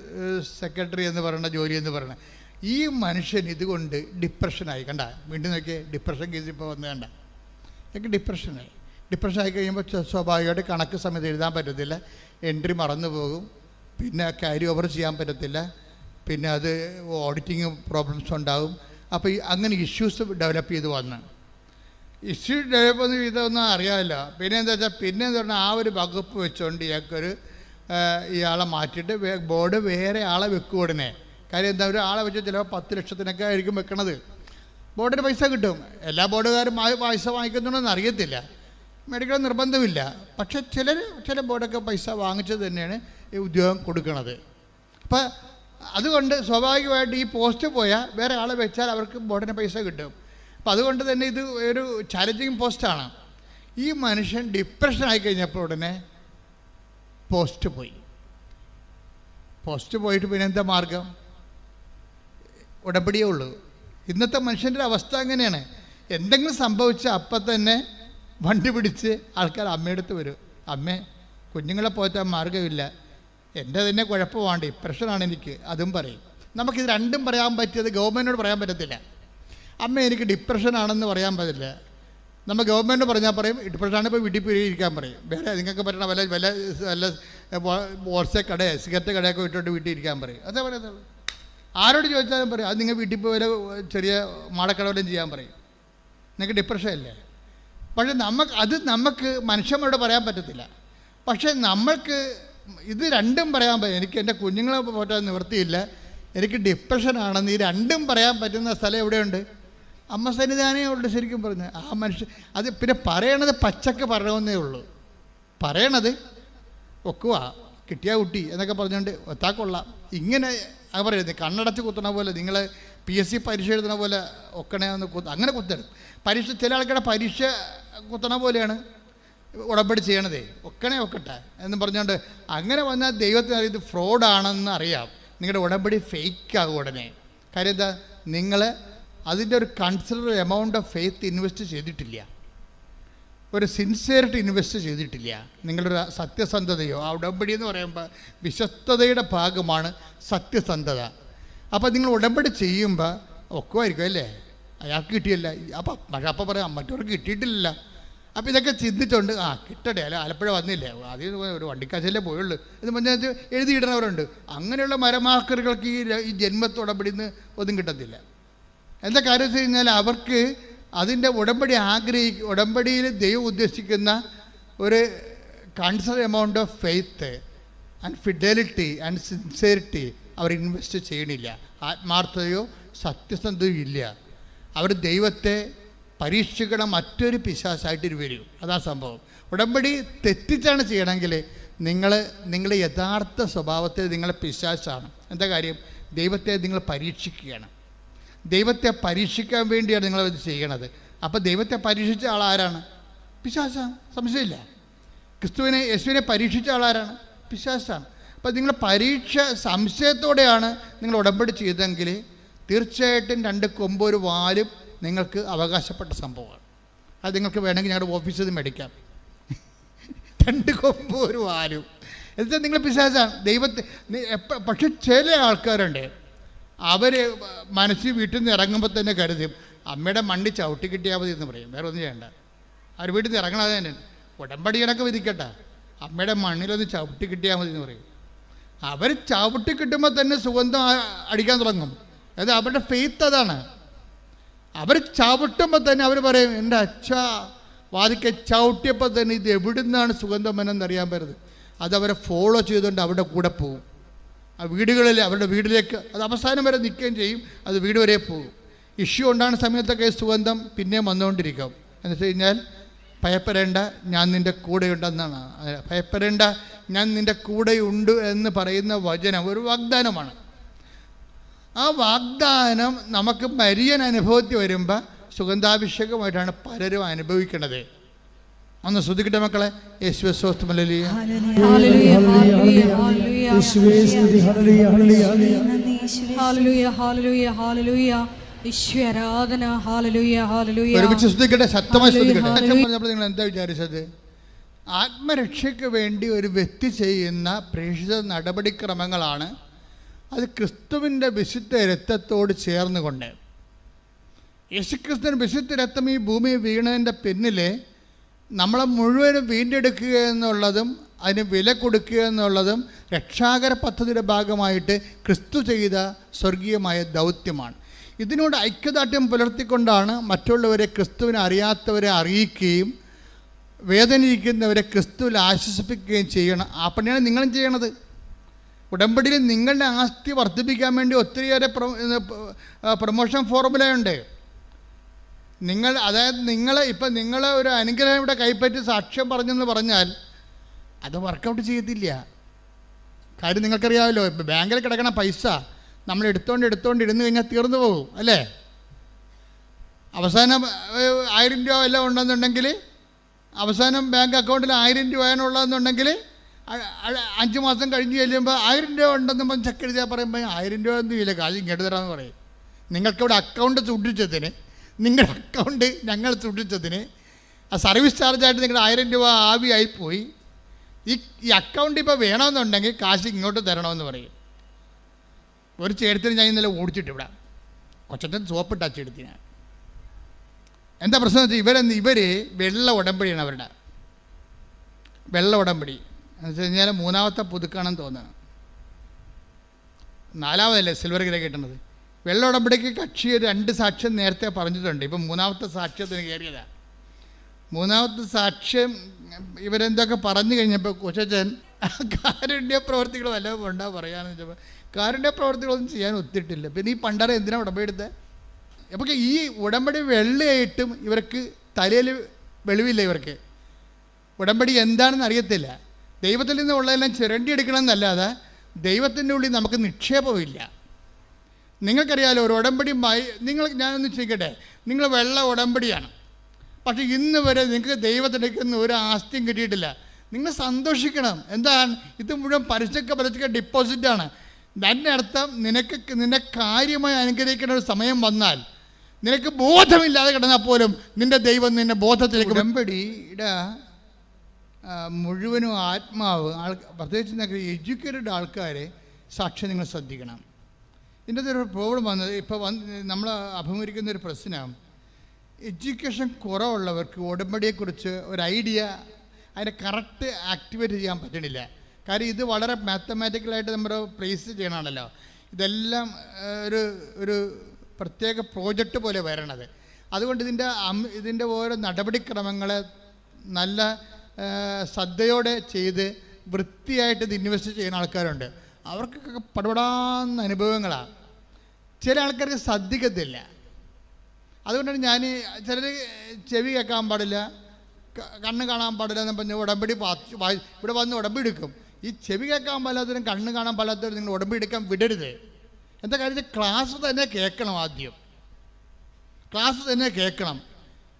സെക്രട്ടറി എന്ന് പറയുന്ന ജോലി എന്ന് പറയുന്നത്. ഈ മനുഷ്യൻ ഇതുകൊണ്ട് ഡിപ്രഷനായി. കണ്ട, വീണ്ടും നോക്കിയേ, ഡിപ്രഷൻ കേസ് ഇപ്പോൾ വന്ന് കണ്ട, എനിക്ക് ഡിപ്രഷനായി കഴിയുമ്പോൾ സ്വാഭാവികമായിട്ട് കണക്ക് സമയത്ത് എഴുതാൻ പറ്റത്തില്ല, എൻട്രി മറന്നു പോകും, പിന്നെ ക്യാരി ഓവർ ചെയ്യാൻ പറ്റത്തില്ല, പിന്നെ അത് ഓഡിറ്റിങ് പ്രോബ്ലംസ് ഉണ്ടാകും. അപ്പോൾ അങ്ങനെ ഇഷ്യൂസ് ഡെവലപ്പ് ചെയ്ത് വന്ന് ഇതൊന്നും അറിയാമല്ലോ. പിന്നെ എന്താ വെച്ചാൽ എന്താ പറഞ്ഞാൽ ആ ഒരു വകുപ്പ് വെച്ചുകൊണ്ട് ഇയാളെ മാറ്റിയിട്ട് ബോർഡ് വേറെ ആളെ വെക്കും ഉടനെ. കാര്യം എന്താ, ഒരു ആളെ വെച്ച് ചിലപ്പോൾ 10 ലക്ഷത്തിനൊക്കെ ആയിരിക്കും വെക്കണത്. ബോർഡിന് പൈസ കിട്ടും. എല്ലാ ബോർഡുകാരും പൈസ വാങ്ങിക്കുന്നുണ്ടെന്ന് അറിയത്തില്ല, മേടിക്കണം നിർബന്ധമില്ല. പക്ഷേ ചില ബോർഡൊക്കെ പൈസ വാങ്ങിച്ചത് തന്നെയാണ് ഈ ഉദ്യോഗം കൊടുക്കുന്നത്. അപ്പം അതുകൊണ്ട് സ്വാഭാവികമായിട്ട് ഈ പോസ്റ്റ് പോയാൽ വേറെ ആളെ വെച്ചാൽ അവർക്ക് ബോർഡിന് പൈസ കിട്ടും. അപ്പം അതുകൊണ്ട് തന്നെ ഇത് ഒരു ചാലഞ്ചിങ് പോസ്റ്റാണ്. ഈ മനുഷ്യൻ ഡിപ്രഷൻ ആയിക്കഴിഞ്ഞപ്പോൾ ഉടനെ പോസ്റ്റ് പോയിട്ട് പിന്നെ എന്താ മാർഗം? ഉടമ്പടിയേ ഉള്ളൂ. ഇന്നത്തെ മനുഷ്യൻ്റെ അവസ്ഥ അങ്ങനെയാണ്. എന്തെങ്കിലും സംഭവിച്ചാൽ അപ്പം തന്നെ വണ്ടി പിടിച്ച് ആൾക്കാർ അമ്മയെടുത്ത് വരും. അമ്മേ, കുഞ്ഞുങ്ങളെ പോറ്റാൻ മാർഗമില്ല, എൻ്റെ തന്നെ കുഴപ്പമാണ്, ഡിപ്രഷനാണ് എനിക്ക്, അതും പറയും. നമുക്കിത് രണ്ടും പറയാൻ പറ്റിയത് ഗവൺമെൻറ്റിനോട് പറയാൻ പറ്റത്തില്ല. അമ്മ എനിക്ക് ഡിപ്രഷനാണെന്ന് പറയാൻ പറ്റില്ല. നമ്മൾ ഗവൺമെൻറ് പറഞ്ഞാൽ പറയും ഡിപ്രഷനാണ്, ഇപ്പോൾ വീട്ടിൽ പോയി ഇരിക്കാൻ പറയും. വേറെ നിങ്ങൾക്ക് പറ്റണ വല്ല ഹോൾസെയിൽ കടയോ സിഗരറ്റ് കടയൊക്കെ വിട്ടിട്ട് വീട്ടിൽ ഇരിക്കാൻ പറയും. അതേ പറയുന്നുള്ളൂ. ആരോട് ചോദിച്ചാലും പറയും അത് നിങ്ങൾ വീട്ടിൽ പോയി വല്ല ചെറിയ മാടക്കടവലും ചെയ്യാൻ പറയും. നിങ്ങൾക്ക് ഡിപ്രഷൻ അല്ലേ? പക്ഷേ നമുക്ക് മനുഷ്യന്മാരോട് പറയാൻ പറ്റത്തില്ല. പക്ഷേ നമ്മൾക്ക് ഇത് രണ്ടും പറയാൻ പറ്റും. എനിക്ക് എൻ്റെ കുഞ്ഞുങ്ങളെ പോറ്റാൻ നിവൃത്തിയില്ല, എനിക്ക് ഡിപ്രഷനാണെന്ന് ഈ രണ്ടും പറയാൻ പറ്റുന്ന സ്ഥലം എവിടെയുണ്ട്? അമ്മ സന്നിധാനമേ ഉള്ളൂ. ശരിക്കും പറഞ്ഞ് ആ മനുഷ്യൻ അത് പിന്നെ പറയണത് പച്ചക്ക് പറയണമെന്നേ ഉള്ളൂ. പറയണത് ഒക്കുവാ കിട്ടിയ കുട്ടി എന്നൊക്കെ പറഞ്ഞുകൊണ്ട് ഒത്താക്കൊള്ളാം. ഇങ്ങനെ അത് പറയുന്നത് കണ്ണടച്ച് കുത്തണ പോലെ, നിങ്ങൾ PSC പരീക്ഷ എഴുതണ പോലെ ഒക്കണേ ഒന്ന് അങ്ങനെ കുത്തരുത്. ചില ആൾക്കാരുടെ പരീക്ഷ കുത്തണ പോലെയാണ് ഉടമ്പടി ചെയ്യണതേ. ഒക്കട്ടെ എന്ന് പറഞ്ഞുകൊണ്ട് അങ്ങനെ വന്നാൽ ദൈവത്തിന് ഇത് ഫ്രോഡാണെന്ന് അറിയാം. നിങ്ങളുടെ ഉടമ്പടി ഫേക്കാകും ഉടനെ. കാര്യം എന്താ, നിങ്ങൾ അതിൻ്റെ ഒരു consider amount of faith invest ചെയ്തിട്ടില്ല, ഒരു സിൻസിയറിറ്റി ഇൻവെസ്റ്റ് ചെയ്തിട്ടില്ല. നിങ്ങളുടെ സത്യസന്ധതയോ, ആ ഉടമ്പടി എന്ന് പറയുമ്പോൾ വിശ്വസ്തതയുടെ ഭാഗമാണ് സത്യസന്ധത. അപ്പോൾ നിങ്ങൾ ഉടമ്പടി ചെയ്യുമ്പോൾ ഒക്കുമായിരിക്കും അല്ലേ, അയാൾക്ക് കിട്ടിയല്ല, അപ്പം പറയാം മറ്റവർക്ക് കിട്ടിയിട്ടില്ല. അപ്പോൾ ഇതൊക്കെ ചിന്തിച്ചുകൊണ്ട് കിട്ടട്ടെ, അല്ല ആലപ്പുഴ വന്നില്ലേ, ആദ്യം ഒരു വണ്ടിക്കാശല്ലേ പോയുള്ളൂ എന്ന് പറഞ്ഞാൽ എഴുതിയിടണവരുണ്ട്. അങ്ങനെയുള്ള മരമാക്കറുകൾക്ക് ഈ ജന്മത്തുടമ്പടി നിന്ന് ഒന്നും കിട്ടത്തില്ല. എന്താ കാര്യം വെച്ച് കഴിഞ്ഞാൽ അവർക്ക് അതിൻ്റെ ഉടമ്പടിയിൽ ദൈവം ഉദ്ദേശിക്കുന്ന ഒരു consider amount of faith and fidelity and sincerity അവർ ഇൻവെസ്റ്റ് ചെയ്യണില്ല. ആത്മാർത്ഥതയോ സത്യസന്ധതയോ ഇല്ല. അവർ ദൈവത്തെ പരീക്ഷിക്കണ മറ്റൊരു പിശാചായിട്ട് വരും. അതാ സംഭവം. ഉടമ്പടി തെറ്റിച്ചാണ് ചെയ്യണമെങ്കിൽ നിങ്ങളുടെ യഥാർത്ഥ സ്വഭാവത്തിൽ നിങ്ങളെ പിശാചാണ്. എന്താ കാര്യം? ദൈവത്തെ നിങ്ങൾ പരീക്ഷിക്കുകയാണ്. ദൈവത്തെ പരീക്ഷിക്കാൻ വേണ്ടിയാണ് നിങ്ങളത് ചെയ്യണത്. അപ്പോൾ ദൈവത്തെ പരീക്ഷിച്ച ആളാരാണ്? പിശാചാണ്, സംശയമില്ല. യേശുവിനെ പരീക്ഷിച്ച ആളാരാണ്? പിശാചാണ്. അപ്പോൾ നിങ്ങൾ പരീക്ഷ സംശയത്തോടെയാണ് നിങ്ങൾ ഉടമ്പടി ചെയ്തെങ്കിൽ തീർച്ചയായിട്ടും 2 കൊമ്പ് ഒരു വാലും നിങ്ങൾക്ക് അവകാശപ്പെട്ട സംഭവമാണ്. അത് നിങ്ങൾക്ക് വേണമെങ്കിൽ ഞങ്ങളുടെ ഓഫീസിൽ നിന്ന് മേടിക്കാം. 2 കൊമ്പ് ഒരു വാലും എന്നുവെച്ചാൽ നിങ്ങൾ പിശാചാണ്. ദൈവത്തെ പക്ഷെ ചില ആൾക്കാരുണ്ട്, അവർ മനസ്സിൽ വീട്ടിൽ നിന്ന് ഇറങ്ങുമ്പോൾ തന്നെ കരുതും അമ്മയുടെ മണ്ണി ചവിട്ടി കിട്ടിയാൽ മതി എന്ന് പറയും. വേറെ ഒന്നും ചെയ്യണ്ട. അവർ വീട്ടിൽ നിന്ന് ഇറങ്ങണത് തന്നെ ഉടമ്പടി കണക്ക് വിധിക്കട്ടെ, അമ്മയുടെ മണ്ണിലൊന്ന് ചവിട്ടി കിട്ടിയാൽ മതി എന്ന് പറയും. അവർ ചവിട്ടി കിട്ടുമ്പോൾ തന്നെ സുഗന്ധം അടിക്കാൻ തുടങ്ങും. അത് അവരുടെ ഫെയ്ത്ത് അതാണ്. അവർ ചവിട്ടുമ്പോൾ തന്നെ അവർ പറയും എൻ്റെ അച്ഛാ വാതിക്കെ ചവിട്ടിയപ്പോൾ തന്നെ ഇത് എവിടുന്നാണ് സുഗന്ധം എന്നറിയാൻ പറ്റുന്നത്. അതവരെ ഫോളോ ചെയ്തുകൊണ്ട് അവരുടെ കൂടെ പോകും. ആ വീടുകളിൽ അവരുടെ വീട്ടിലേക്ക് അത് അവസാനം വരെ നിൽക്കുകയും ചെയ്യും. അത് വീട് വരെ പോകും. ഇഷ്യൂ ഉണ്ടാകുന്ന സമയത്തൊക്കെ സുഗന്ധം പിന്നെയും വന്നുകൊണ്ടിരിക്കും. എന്ന് വെച്ച് കഴിഞ്ഞാൽ ഭയപ്പെടേണ്ട, ഞാൻ നിൻ്റെ കൂടെയുണ്ടെന്നാണ്. ഭയപ്പെടേണ്ട, ഞാൻ നിൻ്റെ കൂടെയുണ്ട് എന്ന് പറയുന്ന വചനം ഒരു വാഗ്ദാനമാണ്. ആ വാഗ്ദാനം നമുക്ക് മരിയൻ അനുഭവത്തിൽ വരുമ്പോൾ സുഗന്ധാഭിഷേകമായിട്ടാണ് പലരും അനുഭവിക്കുന്നത്. ഒന്ന് ശ്രദ്ധിക്കട്ടെ മക്കളെ. യേശുവേ സ്തോത്രം. ഹല്ലേലൂയ. ഒരുമിച്ച് ശ്രദ്ധിക്കട്ടെ, ശക്തമായി ശ്രദ്ധിക്കട്ടെ. നിങ്ങൾ എന്താ വിചാരിച്ചത്? ആത്മരക്ഷയ്ക്ക് വേണ്ടി ഒരു വ്യക്തി ചെയ്യുന്ന പ്രേക്ഷിത നടപടിക്രമങ്ങളാണ് അത് ക്രിസ്തുവിൻ്റെ വിശുദ്ധ രക്തത്തോട് ചേർന്നുകൊണ്ട്. യേശുക്രിസ്തുവിൻ്റെ വിശുദ്ധ രക്തം ഈ ഭൂമി വീണതിൻ്റെ പിന്നിൽ നമ്മളെ മുഴുവനും വീണ്ടെടുക്കുക എന്നുള്ളതും അതിന് വില കൊടുക്കുക എന്നുള്ളതും രക്ഷാകര പദ്ധതിയുടെ ഭാഗമായിട്ട് ക്രിസ്തു ചെയ്ത സ്വർഗീയമായ ദൗത്യമാണ്. ഇതിനോട് ഐക്യദാർഢ്യം പുലർത്തിക്കൊണ്ടാണ് മറ്റുള്ളവരെ, ക്രിസ്തുവിനെ അറിയാത്തവരെ അറിയിക്കുകയും വേദനിക്കുന്നവരെ ക്രിസ്തുവിൽ ആശ്വസിപ്പിക്കുകയും ചെയ്യണം. ആ പണിയാണ് നിങ്ങളും ചെയ്യണത്. ഉടമ്പടിയിൽ നിങ്ങളുടെ ആസ്തി വർദ്ധിപ്പിക്കാൻ വേണ്ടി ഒത്തിരിയേറെ പ്രൊമോഷൻ ഫോർമുലയുണ്ട്. അതായത് നിങ്ങൾ ഒരു അനുഗ്രഹം ഇവിടെ കൈപ്പറ്റി സാക്ഷ്യം പറഞ്ഞെന്ന് പറഞ്ഞാൽ അത് വർക്കൗട്ട് ചെയ്യത്തില്ല. കാര്യം നിങ്ങൾക്കറിയാമല്ലോ, ബാങ്കിൽ കിടക്കണ പൈസ നമ്മൾ എടുത്തോണ്ട് ഇരുന്ന് കഴിഞ്ഞാൽ തീർന്നു പോകും അല്ലേ? അവസാനം 1000 രൂപ എല്ലാം ഉണ്ടെന്നുണ്ടെങ്കിൽ, അവസാനം ബാങ്ക് അക്കൗണ്ടിൽ 1000 രൂപയാണുള്ളതെന്നുണ്ടെങ്കിൽ 5 മാസം കഴിഞ്ഞ് ചെല്ലുമ്പോൾ 1000 രൂപ ഉണ്ടെന്ന് ചെക്ക് എഴുതിയാൽ പറയുമ്പോൾ 1000 രൂപ ഒന്നും ഇല്ല, കാശ് ഇങ്ങോട്ട് തരാമെന്ന് പറയും. നിങ്ങൾക്കിവിടെ അക്കൗണ്ട് സൂക്ഷിച്ചതിന്, നിങ്ങളുടെ അക്കൗണ്ട് ഞങ്ങൾ സൂക്ഷിച്ചതിന് ആ സർവീസ് ചാർജായിട്ട് നിങ്ങളുടെ 1000 രൂപ ആവിയായിപ്പോയി. ഈ അക്കൗണ്ട് ഇപ്പോൾ വേണമെന്നുണ്ടെങ്കിൽ കാശ് ഇങ്ങോട്ട് തരണമെന്ന് പറയും. ഒരു ചേട്ടത്തിന് ഞാൻ ഇന്നലെ ഓടിച്ചിട്ട് ഇവിടെ കൊച്ചത്തൻ സോപ്പിട്ട് ആ ചേട്ടത്തിന്. എന്താ പ്രശ്നം വെച്ചാൽ ഇവർ വെള്ള ഉടമ്പടിയാണ് അവരുടെ. വെള്ള ഉടമ്പടി എന്ന് വെച്ച് കഴിഞ്ഞാൽ 3ാമത്തെ പുതുക്കാണെന്ന് തോന്നുന്നു. 4ാമതല്ലേ സിൽവർ ഗ്രേ കിട്ടുന്നത്. വെള്ള ഉടമ്പടിക്ക് കക്ഷി 2 സാക്ഷ്യം നേരത്തെ പറഞ്ഞിട്ടുണ്ട്. ഇപ്പം 3ാമത്തെ സാക്ഷ്യത്തിന് കയറിയതാണ്. 3ാമത്തെ സാക്ഷ്യം ഇവരെന്തൊക്കെ പറഞ്ഞു കഴിഞ്ഞപ്പോൾ കൊച്ചച്ചൻ കാരുണ്യ പ്രവർത്തികൾ വല്ലതും ഉണ്ടാ പറയാമെന്ന് വെച്ചപ്പോൾ കാരുണ്യ പ്രവർത്തികളൊന്നും ചെയ്യാൻ ഒത്തിട്ടില്ല. പിന്നെ ഈ പണ്ടാര എന്തിനാണ് ഉടമ്പടി എടുത്തത്? അപ്പോൾ ഈ ഉടമ്പടി വെള്ളയായിട്ടും ഇവർക്ക് തലയിൽ വെളിവില്ല. ഇവർക്ക് ഉടമ്പടി എന്താണെന്ന് അറിയത്തില്ല. ദൈവത്തിൽ നിന്നുള്ളതെല്ലാം ചിരണ്ടിയെടുക്കണമെന്നല്ലാതെ ദൈവത്തിൻ്റെ ഉള്ളിൽ നമുക്ക് നിക്ഷേപമില്ല. നിങ്ങൾക്കറിയാമല്ലോ, ഒരു ഉടമ്പടി ഞാനൊന്ന് ചോദിക്കട്ടെ, നിങ്ങൾ വെള്ള ഉടമ്പടിയാണ്, പക്ഷേ ഇന്ന് വരെ നിങ്ങൾക്ക് ദൈവത്തിനേക്കുന്ന ഒരു ആസ്തിയും കിട്ടിയിട്ടില്ല. നിങ്ങൾ സന്തോഷിക്കണം. എന്താണ്? ഇത് മുഴുവൻ പലിശക്ക ഡിപ്പോസിറ്റാണ്. അതിൻ്റെ അർത്ഥം നിന്നെ കാര്യമായി അനുഗ്രഹിക്കുന്ന ഒരു സമയം വന്നാൽ, നിനക്ക് ബോധമില്ലാതെ കിടന്നാൽ പോലും നിൻ്റെ ദൈവം നിന്നെ ബോധത്തിലേക്ക്. ഉടമ്പടിയുടെ മുഴുവനും ആത്മാവ് പ്രത്യേകിച്ച് എഡ്യൂക്കേറ്റഡ് ആൾക്കാരെ സാക്ഷ്യം നിങ്ങൾ ശ്രദ്ധിക്കണം. ഇതിൻ്റെ ഒരു പ്രോബ്ലം വന്നത് ഇപ്പോൾ നമ്മൾ അഭിമുഖീകരിക്കുന്ന ഒരു പ്രശ്നം, എഡ്യൂക്കേഷൻ കുറവുള്ളവർക്ക് ഉടമ്പടിയെക്കുറിച്ച് ഒരു ഐഡിയ, അതിനെ കറക്റ്റ് ആക്ടിവേറ്റ് ചെയ്യാൻ പറ്റണില്ല. കാര്യം ഇത് വളരെ മാത്തമാറ്റിക്കലായിട്ട് നമ്മൾ പ്രേസ് ചെയ്യണമല്ലോ. ഇതെല്ലാം ഒരു പ്രത്യേക പ്രോജക്റ്റ് പോലെ വരണത്. അതുകൊണ്ട് ഇതിൻ്റെ ഓരോ നടപടിക്രമങ്ങളെ നല്ല ശ്രദ്ധയോടെ ചെയ്ത് വൃത്തിയായിട്ട് ഇത് ഇൻവെസ്റ്റ് ചെയ്യുന്ന ആൾക്കാരുണ്ട്. അവർക്കൊക്കെ പടപടാന്ന അനുഭവങ്ങളാണ്. ചില ആൾക്കാർക്ക് ശ്രദ്ധിക്കത്തില്ല. അതുകൊണ്ടാണ് ചിലർ ചെവി കേൾക്കാൻ പാടില്ല, കണ്ണ് കാണാൻ പാടില്ല എന്ന് പറഞ്ഞ് ഉടമ്പടി ഇവിടെ വന്ന് ഉടമ്പടി എടുക്കും. ഈ ചെവി കേൾക്കാൻ പാടാത്തവരും കണ്ണ് കാണാൻ പാടാത്തവരും നിങ്ങൾ ഉടമ്പടി എടുക്കാൻ വിടരുത്. എന്താ കാര്യത്തിൽ ക്ലാസ് തന്നെ കേൾക്കണം. ആദ്യം ക്ലാസ് തന്നെ കേൾക്കണം.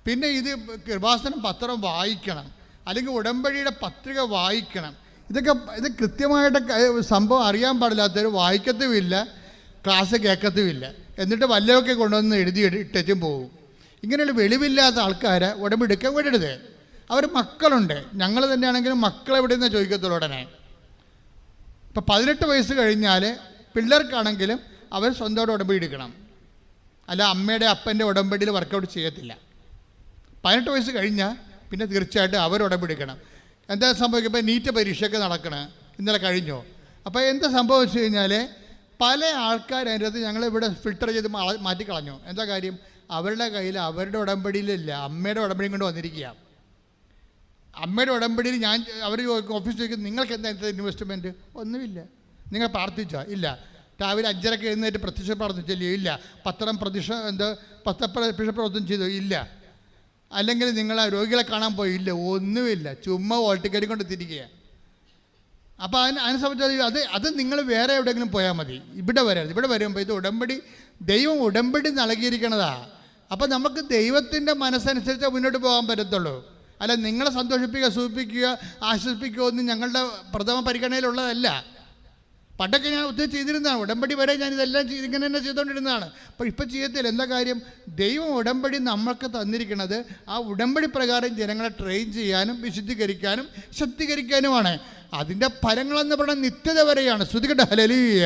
പിന്നെ ഇത് കൃപാസനം പത്രം വായിക്കണം, അല്ലെങ്കിൽ ഉടമ്പടിയുടെ പത്രിക വായിക്കണം. ഇത് കൃത്യമായിട്ട് സംഭവം അറിയാൻ പാടില്ലാത്തവർ വായിക്കത്തുമില്ല, ക്ലാസ് കേൾക്കത്തുമില്ല. എന്നിട്ട് വല്ലതൊക്കെ കൊണ്ടുവന്ന് എഴുതി ഇട്ടും പോകും. ഇങ്ങനെയുള്ള വെളിവില്ലാത്ത ആൾക്കാരെ ഉടമ്പടി എടുക്കാൻ വിടരുത്. അവർ മക്കളുണ്ട്, ഞങ്ങൾ തന്നെയാണെങ്കിലും മക്കളെവിടെ നിന്ന് ചോദിക്കത്തുള്ളൂ ഉടനെ. ഇപ്പം 18 വയസ്സ് കഴിഞ്ഞാൽ പിള്ളേർക്കാണെങ്കിലും അവർ സ്വന്തമായിട്ട് ഉടമ്പടി എടുക്കണം. അല്ല അമ്മയുടെ അപ്പൻ്റെ ഉടമ്പടിയിൽ വർക്കൗട്ട് ചെയ്യത്തില്ല. 18 വയസ്സ് കഴിഞ്ഞാൽ പിന്നെ തീർച്ചയായിട്ടും അവർ ഉടമ്പടി എടുക്കണം. എന്താ സംഭവിക്കുക? ഇപ്പോൾ നീറ്റ് പരീക്ഷയൊക്കെ നടക്കണേ, ഇന്നലെ കഴിഞ്ഞോ? അപ്പോൾ എന്താ സംഭവിച്ചു കഴിഞ്ഞാൽ പല ആൾക്കാർ അതിൻ്റെ അകത്ത് ഞങ്ങളിവിടെ ഫിൽട്ടർ ചെയ്ത് മാറ്റിക്കളഞ്ഞു. എന്താ കാര്യം? അവരുടെ കയ്യിൽ അവരുടെ ഉടമ്പടിയിലില്ല, അമ്മയുടെ ഉടമ്പടിയും കൊണ്ട് വന്നിരിക്കുക. അമ്മയുടെ ഉടമ്പടിയിൽ അവർ ഓഫീസിൽ ചോദിക്കും, നിങ്ങൾക്ക് എന്താ ഇൻവെസ്റ്റ്മെൻറ്റ്? ഒന്നുമില്ല. നിങ്ങൾ പ്രാർത്ഥിച്ചോ? ഇല്ല. രാവിലെ 5:30 എഴുന്നേറ്റ് പ്രത്യക്ഷ പ്രാർത്ഥിച്ചല്ലോ? ഇല്ല. പത്രം പ്രവർത്തനം ചെയ്തോ? ഇല്ല. അല്ലെങ്കിൽ നിങ്ങൾ രോഗികളെ കാണാൻ പോയി? ഇല്ല. ഒന്നുമില്ല. ചുമ്മാ ഓൾട്ടിക്കരി കൊണ്ട് തിരിക്കുക. അപ്പോൾ അതിനെ സംബന്ധിച്ച് അത് നിങ്ങൾ വേറെ എവിടെയെങ്കിലും പോയാൽ മതി, ഇവിടെ വരരുത്. ഇവിടെ വരുമ്പോൾ ഇത് ഉടമ്പടി, ദൈവം ഉടമ്പടി നൽകിയിരിക്കണതാണ്. അപ്പോൾ നമുക്ക് ദൈവത്തിൻ്റെ മനസ്സനുസരിച്ച് മുന്നോട്ട് പോകാൻ പറ്റത്തുള്ളൂ. അല്ല നിങ്ങളെ സന്തോഷിപ്പിക്കുക, സൂചിപ്പിക്കുക, ആശ്വസിപ്പിക്കുക ഒന്നും ഞങ്ങളുടെ പ്രഥമ പരിഗണനയിലുള്ളതല്ല. പണ്ടൊക്കെ ഞാൻ ഒത്തിരി ചെയ്തിരുന്നതാണ്. ഉടമ്പടി വരെ ഞാൻ ഇതെല്ലാം ഇങ്ങനെ തന്നെ ചെയ്തുകൊണ്ടിരുന്നതാണ്. അപ്പോൾ ഇപ്പം ചെയ്യത്തില്ല. എന്താ കാര്യം? ദൈവം ഉടമ്പടി നമ്മൾക്ക് തന്നിരിക്കുന്നത് ആ ഉടമ്പടി പ്രകാരം ജനങ്ങളെ ട്രെയിൻ ചെയ്യാനും വിശുദ്ധീകരിക്കാനും ശക്തീകരിക്കാനുമാണ്. അതിൻ്റെ ഫലങ്ങളെന്ന് പറഞ്ഞാൽ നിത്യത വരെയാണ്. ശ്രുതികട്ടെ ഹല്ലേലൂയ.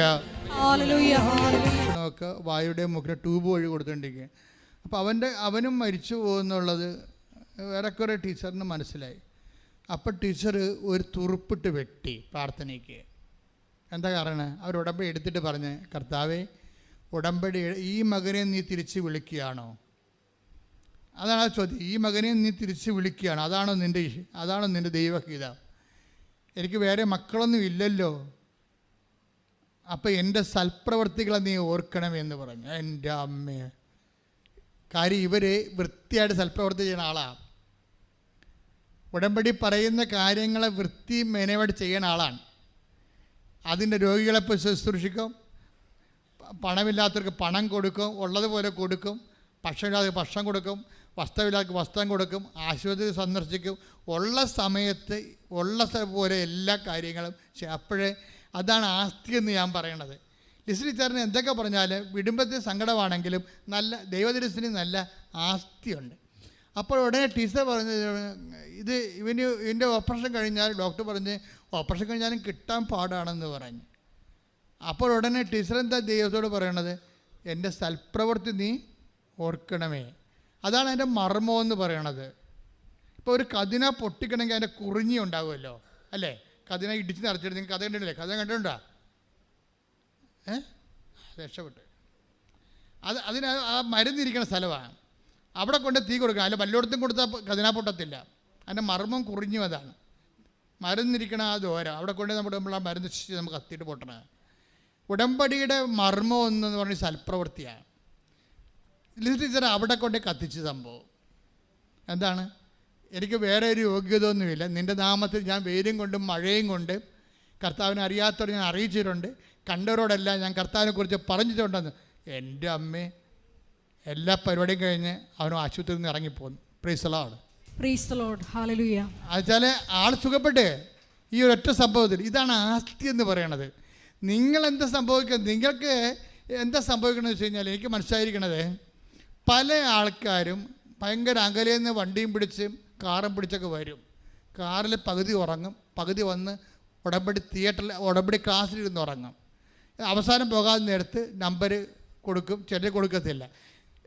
നമുക്ക് വായുടെ മുഖ്യ ട്യൂബ് വഴി കൊടുത്തുകൊണ്ടിരിക്കുക. അപ്പോൾ അവനും മരിച്ചു പോകുന്നുള്ളത് ഏറെക്കുറെ ടീച്ചറിന് മനസ്സിലായി. അപ്പോൾ ടീച്ചർ ഒരു തുറുപ്പിട്ട് വെട്ടി പ്രാർത്ഥനയ്ക്ക്. എന്താ കാരണം? അവർ ഉടമ്പടി എടുത്തിട്ട് പറഞ്ഞ്, കർത്താവേ, ഉടമ്പടി ഈ മകനെ നീ തിരിച്ച് വിളിക്കുകയാണോ? അതാണ് ആ ചോദ്യം. ഈ മകനെ നീ തിരിച്ച് വിളിക്കുകയാണോ? അതാണോ നിൻ്റെ ദൈവഹിതം? എനിക്ക് വേറെ മക്കളൊന്നും ഇല്ലല്ലോ. അപ്പോൾ എൻ്റെ സൽപ്രവർത്തികളെ നീ ഓർക്കണമെന്ന് പറഞ്ഞു. എൻ്റെ അമ്മേ, കാര്യം ഇവർ വൃത്തിയായിട്ട് സൽപ്രവർത്തി ചെയ്യുന്ന ആളാണ്. ഉടമ്പടി പറയുന്ന കാര്യങ്ങളെ വൃത്തി മെനവായിട്ട് ചെയ്യുന്ന ആളാണ്. അതിൻ്റെ രോഗികളെ ശുശ്രൂഷിക്കും, പണമില്ലാത്തവർക്ക് പണം കൊടുക്കും, ഉള്ളതുപോലെ കൊടുക്കും, ഭക്ഷണമില്ലാത്തവർക്ക് ഭക്ഷണം കൊടുക്കും, വസ്ത്രമില്ലാത്തവർക്ക് വസ്ത്രം കൊടുക്കും, ആശുപത്രി സന്ദർശിക്കും, ഉള്ള സമയത്ത് ഉള്ള പോലെ എല്ലാ കാര്യങ്ങളും. അപ്പോഴേ അതാണ് ആസ്തി എന്ന് ഞാൻ പറയണത്. ലിസ്ലി ടീച്ചറിന് എന്തൊക്കെ പറഞ്ഞാലും വിടുംബത്തിൽ സങ്കടമാണെങ്കിലും നല്ല ദൈവദൃശ്യത്തിന് നല്ല ആസ്തിയുണ്ട്. അപ്പോൾ ഉടനെ ടീച്ചർ പറഞ്ഞ്, ഇതിൻ്റെ ഓപ്പറേഷൻ കഴിഞ്ഞാൽ ഡോക്ടർ പറഞ്ഞ് ഓപ്പറേഷൻ കഴിഞ്ഞാലും കിട്ടാൻ പാടാണെന്ന് പറഞ്ഞു. അപ്പോൾ ഉടനെ ടീച്ചർ എന്താ ദൈവത്തോട് പറയണത്? എൻ്റെ സൽപ്രവൃത്തി നീ ഓർക്കണമേ. അതാണ് അതിൻ്റെ മർമ്മമെന്ന് പറയണത്. ഇപ്പോൾ ഒരു കതിന പൊട്ടിക്കണമെങ്കിൽ അതിൻ്റെ കുറിഞ്ഞി ഉണ്ടാകുമല്ലോ, അല്ലേ? കതിന ഇടിച്ച് നിറച്ചിട്ട് നിങ്ങൾ കഥ കണ്ടിട്ടില്ലേ? കഥ കണ്ടിട്ടുണ്ടോ? രക്ഷപ്പെട്ട് അതിന് ആ മരുന്നിരിക്കുന്ന സ്ഥലമാണ്. അവിടെ കൊണ്ട് തീ കൊടുക്കണം. അല്ല വല്ലോടത്തും കൊടുത്താൽ കതിനാ പൊട്ടത്തില്ല. അതിൻ്റെ മർമ്മം കുറിഞ്ഞു. അതാണ് മരുന്നിരിക്കണ ആ ദോരം. അവിടെ കൊണ്ട് നമ്മൾ ആ മരുന്ന് നമുക്ക് കത്തിയിട്ട് പൊട്ടണം. ഉടമ്പടിയുടെ മർമ്മം എന്ന് പറഞ്ഞ സൽപ്രവൃത്തിയാണ്. ടീച്ചർ അവിടെ കൊണ്ട് കത്തിച്ച് സംഭവം എന്താണ്? എനിക്ക് വേറെ ഒരു യോഗ്യത ഒന്നുമില്ല. നിൻ്റെ നാമത്തിൽ ഞാൻ വെയിലും കൊണ്ടും മഴയും കൊണ്ട് കർത്താവിനെ അറിയാത്തവർ ഞാൻ അറിയിച്ചിട്ടുണ്ട്, കണ്ടവരോടെല്ലാം ഞാൻ കർത്താവിനെക്കുറിച്ച് പറഞ്ഞിട്ടുണ്ടെന്ന്. എൻ്റെ അമ്മേ, എല്ലാ പരിപാടിയും കഴിഞ്ഞ് അവനും ആശുപത്രിയിൽ നിന്ന് ഇറങ്ങിപ്പോന്നു. Praise the lord. Praise the lord. Hallelujah. എന്നുവെച്ചാൽ ആൾ സുഖപ്പെട്ട് ഈ ഒരൊറ്റ സംഭവത്തിൽ. ഇതാണ് ആസ്തി എന്ന് പറയണത്. നിങ്ങൾ എന്താ സംഭവിക്കുന്നത്? നിങ്ങൾക്ക് എന്താ സംഭവിക്കണമെന്ന് വെച്ച് കഴിഞ്ഞാൽ എനിക്ക് മനസ്സിലായിരിക്കണത്, പല ആൾക്കാരും ഭയങ്കര അകലെ നിന്ന് വണ്ടിയും പിടിച്ചും കാറും പിടിച്ചൊക്കെ വരും. കാറിൽ പകുതി ഉറങ്ങും, പകുതി വന്ന് ഉടമ്പടി തിയേറ്ററിൽ ഉടമ്പടി ക്ലാസ്സിലിരുന്ന് ഉറങ്ങും. അവസാനം പോകാതെ നേരത്ത് നമ്പർ കൊടുക്കും, ചിലർ കൊടുക്കത്തില്ല.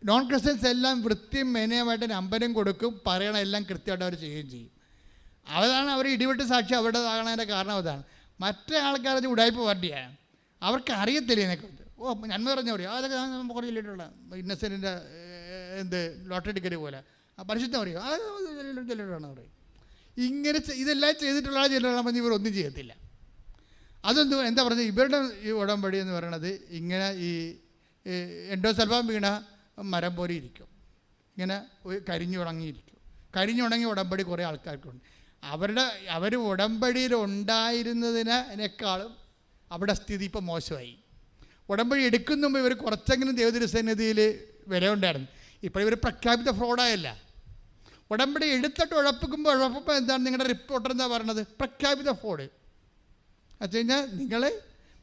നോൺ ക്രിസ്ത്യൻസ് എല്ലാം വൃത്തിയും മെനയുമായിട്ട് നമ്പരും കൊടുക്കും, പറയണ എല്ലാം കൃത്യമായിട്ട് അവർ ചെയ്യുകയും ചെയ്യും. അതാണ് അവർ ഇടിവെട്ട് സാക്ഷി അവരുടെ ആകണതിൻ്റെ കാരണം അതാണ്. മറ്റേ ആൾക്കാരത് ഉടായ്പ പാർട്ടിയാണ്, അവർക്ക് അറിയത്തില്ല ഇതിനെക്കുറിച്ച്. നന്മ പറഞ്ഞ പറയും, അതൊക്കെ കുറേ ചൊല്ലിയിട്ടുള്ള ഇന്നസെൻറ്റിൻ്റെ ലോട്ടറി ടിക്കറ്റ് പോലെ പരിശുദ്ധം പറയും, അത് ചൊല്ലിട്ടാണ് പറയും. ഇങ്ങനെ ഇതെല്ലാം ചെയ്തിട്ടുള്ള ചിലരാണെന്ന് ഇവർ ഒന്നും ചെയ്യത്തില്ല. അതെന്ത് എന്താ പറഞ്ഞത്? ഇവരുടെ ഈ ഉടമ്പടി എന്ന് പറയണത് ഇങ്ങനെ ഈ എൻഡോസൽഫാൻ വീണ മരം പോലെ ഇരിക്കും, ഇങ്ങനെ കരിഞ്ഞു ഉണങ്ങിയിരിക്കും. കരിഞ്ഞുണങ്ങിയ ഉടമ്പടി കുറേ ആൾക്കാർക്കുണ്ട്. അവർ ഉടമ്പടിയിൽ ഉണ്ടായിരുന്നതിനേക്കാളും അവിടെ സ്ഥിതി ഇപ്പോൾ മോശമായി. ഉടമ്പടി എടുക്കുന്ന മുമ്പ് ഇവർ കുറച്ചെങ്കിലും ദൈവതിരുസന്നിധിയിൽ വില ഉണ്ടായിരുന്നു. ഇപ്പോൾ ഇവർ പ്രഖ്യാപിത ഫ്രോഡായല്ല. ഉടമ്പടി എടുത്തിട്ട് ഉഴപ്പിക്കുമ്പോൾ എന്താണ് നിങ്ങളുടെ റിപ്പോർട്ടർ എന്താ പറയണത്? പ്രഖ്യാപിത ഫ്രോഡ്. വെച്ച് കഴിഞ്ഞാൽ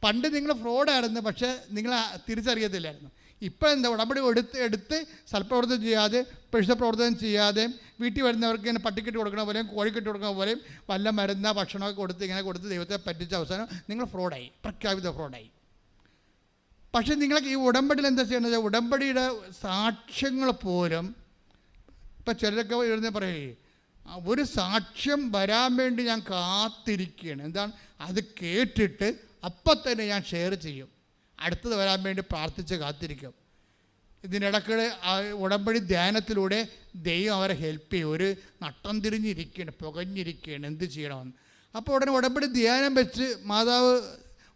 പണ്ട് നിങ്ങൾ ഫ്രോഡായിരുന്നു, പക്ഷേ നിങ്ങൾ തിരിച്ചറിയത്തില്ലായിരുന്നു. ഇപ്പോൾ എന്താ, ഉടമ്പടി എടുത്ത് സൽപ്രവർത്തനം ചെയ്യാതെ പ്രവർത്തനം ചെയ്യാതെ വീട്ടിൽ വരുന്നവർക്ക് ഇങ്ങനെ പട്ടിക്കെട്ട് കൊടുക്കണ പോലെയും കോഴിക്കെട്ട് കൊടുക്കണ പോലെയും വല്ല മരുന്ന ഭക്ഷണമൊക്കെ കൊടുത്ത് ഇങ്ങനെ കൊടുത്ത് ദൈവത്തെ പറ്റിച്ച അവസാനം നിങ്ങൾ ഫ്രോഡായി, പ്രഖ്യാപിത ഫ്രോഡായി. പക്ഷേ നിങ്ങൾക്ക് ഈ ഉടമ്പടിയിൽ എന്താ ചെയ്യേണ്ടത്? ഉടമ്പടിയുടെ സാക്ഷ്യങ്ങൾ പോലും ഇപ്പം ചിലരൊക്കെ എഴുതി പറയേ, ഒരു സാക്ഷ്യം വരാൻ വേണ്ടി ഞാൻ കാത്തിരിക്കുകയാണ്. എന്താണ്? അത് കേട്ടിട്ട് അപ്പം തന്നെ ഞാൻ ഷെയർ ചെയ്യും, അടുത്തത് വരാൻ വേണ്ടി പ്രാർത്ഥിച്ച് കാത്തിരിക്കും. ഇതിനിടയ്ക്ക് ഉടമ്പടി ധ്യാനത്തിലൂടെ ദൈവം അവരെ ഹെൽപ്പ് ചെയ്യും. ഒരു നട്ടം തിരിഞ്ഞിരിക്കുകയാണ്, പുകഞ്ഞിരിക്കുകയാണ്, എന്ത് ചെയ്യണമെന്ന്. അപ്പോൾ ഉടനെ ഉടമ്പടി ധ്യാനം വെച്ച് മാതാവ്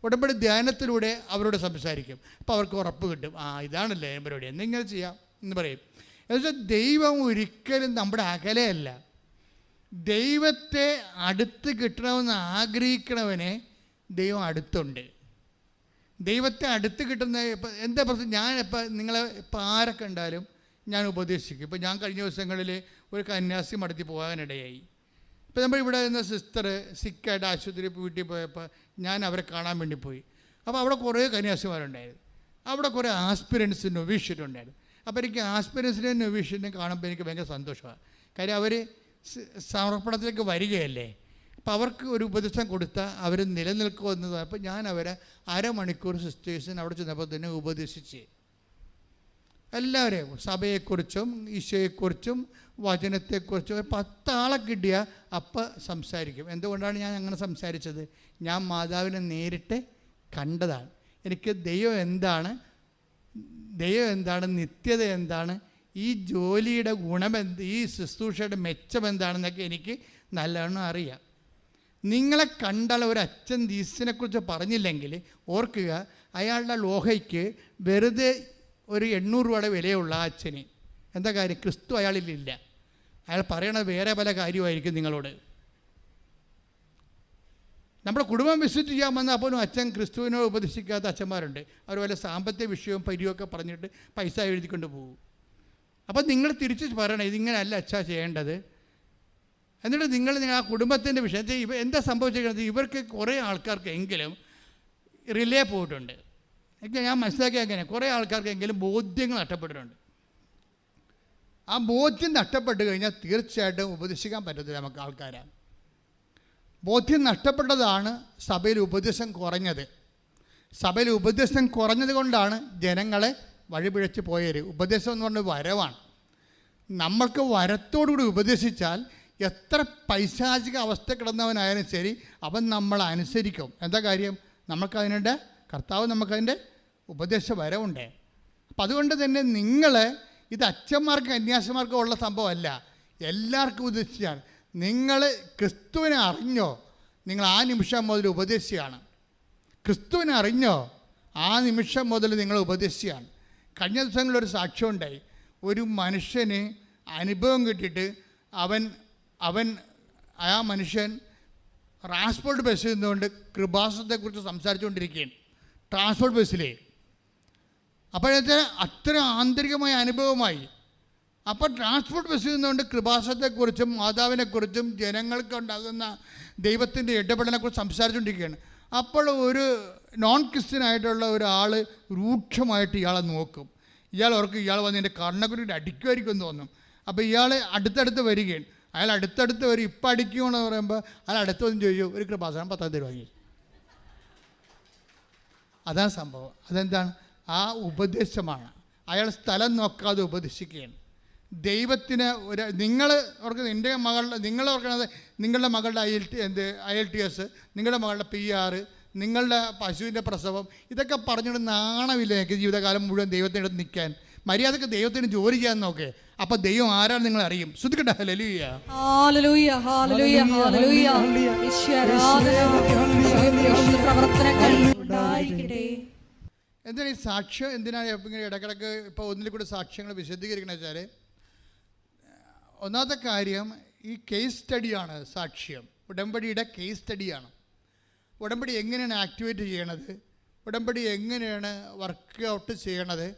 ഉടമ്പടി ധ്യാനത്തിലൂടെ അവരോട് സംസാരിക്കും. അപ്പോൾ അവർക്ക് ഉറപ്പ് കിട്ടും, ഇതാണല്ലേ പരിപാടി, എന്നിങ്ങനെ ചെയ്യാം എന്ന് പറയും. എന്നുവെച്ചാൽ ദൈവം ഒരിക്കലും നമ്മുടെ അകലെയല്ല. ദൈവത്തെ അടുത്ത് കിട്ടണമെന്ന് ആഗ്രഹിക്കണവനെ ദൈവം അടുത്തുണ്ട്. ദൈവത്തെ അടുത്ത് കിട്ടുന്ന എന്താ പ്രശ്നം? ഞാനിപ്പോൾ നിങ്ങളെ ഇപ്പോൾ ആരൊക്കെ ഉണ്ടാലും ഞാൻ ഉപദേശിക്കും. ഇപ്പോൾ ഞാൻ കഴിഞ്ഞ ദിവസങ്ങളിൽ ഒരു കന്യാസ്ത്രീ മഠത്തിൽ പോകാനിടയായി. ഇപ്പോൾ നമ്മൾ ഇവിടെ നിന്ന് സിസ്റ്റർ സിക്കായിട്ട് ആശുപത്രി വീട്ടിൽ പോയപ്പോൾ ഞാൻ അവരെ കാണാൻ വേണ്ടി പോയി. അപ്പോൾ അവിടെ കുറേ കന്യാസ്ത്രീമാരുണ്ടായിരുന്നു. അവിടെ കുറേ ആസ്പിരൻസ് നൊവീഷ്യറ്റുണ്ടായിരുന്നു. അപ്പോൾ എനിക്ക് ആസ്പിരൻസിനെയും നൊവീഷ്യറ്റിനെ കാണുമ്പോൾ എനിക്ക് ഭയങ്കര സന്തോഷമാണ്. കാര്യം അവർ സമർപ്പണത്തിലേക്ക് വരികയല്ലേ. അപ്പോൾ അവർക്ക് ഒരു ഉപദേശം കൊടുത്താൽ അവർ നിലനിൽക്കുമെന്നത്. അപ്പോൾ ഞാൻ അവരെ അരമണിക്കൂർ സിസ്റ്റേഴ്സിന് അവിടെ ചെന്നപ്പോൾ തന്നെ ഉപദേശിച്ച് എല്ലാവരെയും സഭയെക്കുറിച്ചും ഈശോയെക്കുറിച്ചും വചനത്തെക്കുറിച്ചും 10 ആളെ കിട്ടിയ അപ്പം സംസാരിക്കും. എന്തുകൊണ്ടാണ് ഞാൻ അങ്ങനെ സംസാരിച്ചത്? ഞാൻ മാതാവിനെ നേരിട്ട് കണ്ടതാണ്. എനിക്ക് ദൈവം എന്താണ്, നിത്യത എന്താണ്, ഈ ജോലിയുടെ ഗുണമെന്ത്, ഈ ശുശ്രൂഷയുടെ മെച്ചം എന്താണെന്നൊക്കെ എനിക്ക് നല്ലവണ്ണം അറിയാം. നിങ്ങളെ കണ്ടാൽ ഒരു അച്ഛൻ ദീസിനെക്കുറിച്ച് പറഞ്ഞില്ലെങ്കിൽ ഓർക്കുക, അയാളുടെ ലോഹയ്ക്ക് വെറുതെ ഒരു 800 രൂപയുടെ വിലയുള്ള ആ അച്ഛന് എന്താ കാര്യം? ക്രിസ്തു അയാളിലില്ല. അയാൾ പറയണത് വേറെ പല കാര്യമായിരിക്കും നിങ്ങളോട്. നമ്മുടെ കുടുംബം വിസിറ്റ് ചെയ്യാൻ വന്നാൽ പോലും അച്ഛൻ ക്രിസ്തുവിനോട് ഉപദേശിക്കാത്ത അച്ഛന്മാരുണ്ട്. അവർ വല്ല സാമ്പത്തിക വിഷയവും പരിയൊക്കെ പറഞ്ഞിട്ട് പൈസ എഴുതിക്കൊണ്ട് പോകും. അപ്പം നിങ്ങൾ തിരിച്ച് പറയണം, ഇതിങ്ങനെയല്ല അച്ഛാ ചെയ്യേണ്ടത്. എന്നിട്ട് നിങ്ങൾ ആ കുടുംബത്തിൻ്റെ വിഷയത്തിൽ എന്താ സംഭവിച്ചിരിക്കുന്നത്? ഇവർക്ക് കുറേ ആൾക്കാർക്കെങ്കിലും റിലേ പോയിട്ടുണ്ട്. ഞാൻ മനസ്സിലാക്കിയ അങ്ങനെ കുറേ ആൾക്കാർക്കെങ്കിലും ബോധ്യങ്ങൾ നഷ്ടപ്പെട്ടിട്ടുണ്ട്. ആ ബോധ്യം നഷ്ടപ്പെട്ട് കഴിഞ്ഞാൽ തീർച്ചയായിട്ടും ഉപദേശിക്കാൻ പറ്റത്തില്ല നമുക്ക് ആൾക്കാരാണ്. ബോധ്യം നഷ്ടപ്പെട്ടതാണ് സഭയിൽ ഉപദേശം കുറഞ്ഞത്. സഭയിൽ ഉപദേശം കുറഞ്ഞത് കൊണ്ടാണ് ജനങ്ങളെ വഴിപിഴച്ച് പോയത്. ഉപദേശം എന്ന് പറഞ്ഞാൽ വരവാണ്. നമ്മൾക്ക് വരത്തോടുകൂടി ഉപദേശിച്ചാൽ എത്ര പൈശാചിക അവസ്ഥ കിടന്നവനായാലും ശരി, അവൻ നമ്മളെ അനുസരിക്കും. എന്താ കാര്യം? നമുക്കതിനുണ്ട്, കർത്താവ് നമുക്കതിൻ്റെ ഉപദേശ വരവുണ്ട്. അപ്പം അതുകൊണ്ട് തന്നെ നിങ്ങൾ ഇത് അച്ഛന്മാർക്ക് കന്യാസിമാർക്കും ഉള്ള സംഭവമല്ല, എല്ലാവർക്കും ഉപദേശിച്ചാണ്. നിങ്ങൾ ക്രിസ്തുവിനെ അറിഞ്ഞോ, നിങ്ങൾ ആ നിമിഷം മുതൽ ഉപദേശിയാണ്. ക്രിസ്തുവിനെ അറിഞ്ഞോ, ആ നിമിഷം മുതൽ നിങ്ങൾ ഉപദേശിയാണ്. കഴിഞ്ഞ ദിവസങ്ങളിലൊരു സാക്ഷ്യം ഉണ്ടായി. ഒരു മനുഷ്യന് അനുഭവം കിട്ടിയിട്ട് ആ മനുഷ്യൻ ട്രാൻസ്പോർട്ട് ബസ്സിൽ നിന്നുകൊണ്ട് കൃപാസനത്തെക്കുറിച്ച് സംസാരിച്ചുകൊണ്ടിരിക്കുകയാണ് ട്രാൻസ്പോർട്ട് ബസ്സിലേ. അപ്പോഴത്തെ അത്ര ആന്തരികമായ അനുഭവമായി. അപ്പോൾ ട്രാൻസ്പോർട്ട് ബസ്സിൽ നിന്നുകൊണ്ട് കൃപാസനത്തെക്കുറിച്ചും മാതാവിനെക്കുറിച്ചും ജനങ്ങൾക്ക് ഉണ്ടാകുന്ന ദൈവത്തിൻ്റെ ഇടപെടലിനെക്കുറിച്ച് സംസാരിച്ചുകൊണ്ടിരിക്കുകയാണ്. അപ്പോൾ ഒരു നോൺ ക്രിസ്ത്യനായിട്ടുള്ള ഒരാൾ രൂക്ഷമായിട്ട് ഇയാളെ നോക്കും. ഇയാൾ ഓർക്കും ഇയാൾ വന്ന് എൻ്റെ കണ്ണക്കുരിട്ട് അടിക്കുമായിരിക്കും എന്ന് തോന്നും. അപ്പോൾ ഇയാൾ അടുത്തടുത്ത് വരികയാണ്. അയാൾ അടുത്തടുത്ത് വരും. ഇപ്പം അടിക്കുമെന്ന് പറയുമ്പോൾ അയാൾ അടുത്തൊന്നും ചോദിച്ചു, ഒരു കൃപാസനം 10 രൂപ വാങ്ങി. അതാണ് സംഭവം. അതെന്താണ്? ആ ഉപദേശമാണ്. അയാൾ സ്ഥലം നോക്കാതെ ഉപദേശിക്കുകയാണ്. ദൈവത്തിന് നിങ്ങൾ ഓർക്കുന്നത് നിങ്ങൾ ഓർക്കണത് നിങ്ങളുടെ മകളുടെ IELTS, നിങ്ങളുടെ മകളുടെ PR, നിങ്ങളുടെ പശുവിൻ്റെ പ്രസവം, ഇതൊക്കെ പറഞ്ഞുകൊണ്ട് നാണമില്ല എനിക്ക് ജീവിതകാലം മുഴുവൻ ദൈവത്തിൻ്റെ അടുത്ത് നിൽക്കാൻ. മര്യാദക്ക് ദൈവത്തിന് ജോലി ചെയ്യാൻ നോക്കേ. അപ്പം ദൈവം ആരാണ് നിങ്ങൾ അറിയും. ശ്രദ്ധിക്കട്ടെ. Hallelujah, hallelujah, hallelujah, hallelujah. എന്തിനാണ് ഈ സാക്ഷ്യം, എന്തിനാണ് ഇങ്ങനെ ഇടക്കിടക്ക് ഇപ്പോൾ ഒന്നിൽ കൂടി സാക്ഷ്യങ്ങൾ വിശദീകരിക്കണമെന്ന് വെച്ചാൽ, ഒന്നാമത്തെ കാര്യം ഈ കേസ് സ്റ്റഡിയാണ് സാക്ഷ്യം. ഉടമ്പടിയുടെ കേസ് സ്റ്റഡിയാണ്. ഉടമ്പടി എങ്ങനെയാണ് ആക്ടിവേറ്റ് ചെയ്യണത്, ഉടമ്പടി എങ്ങനെയാണ് വർക്ക് ഔട്ട് ചെയ്യണത്,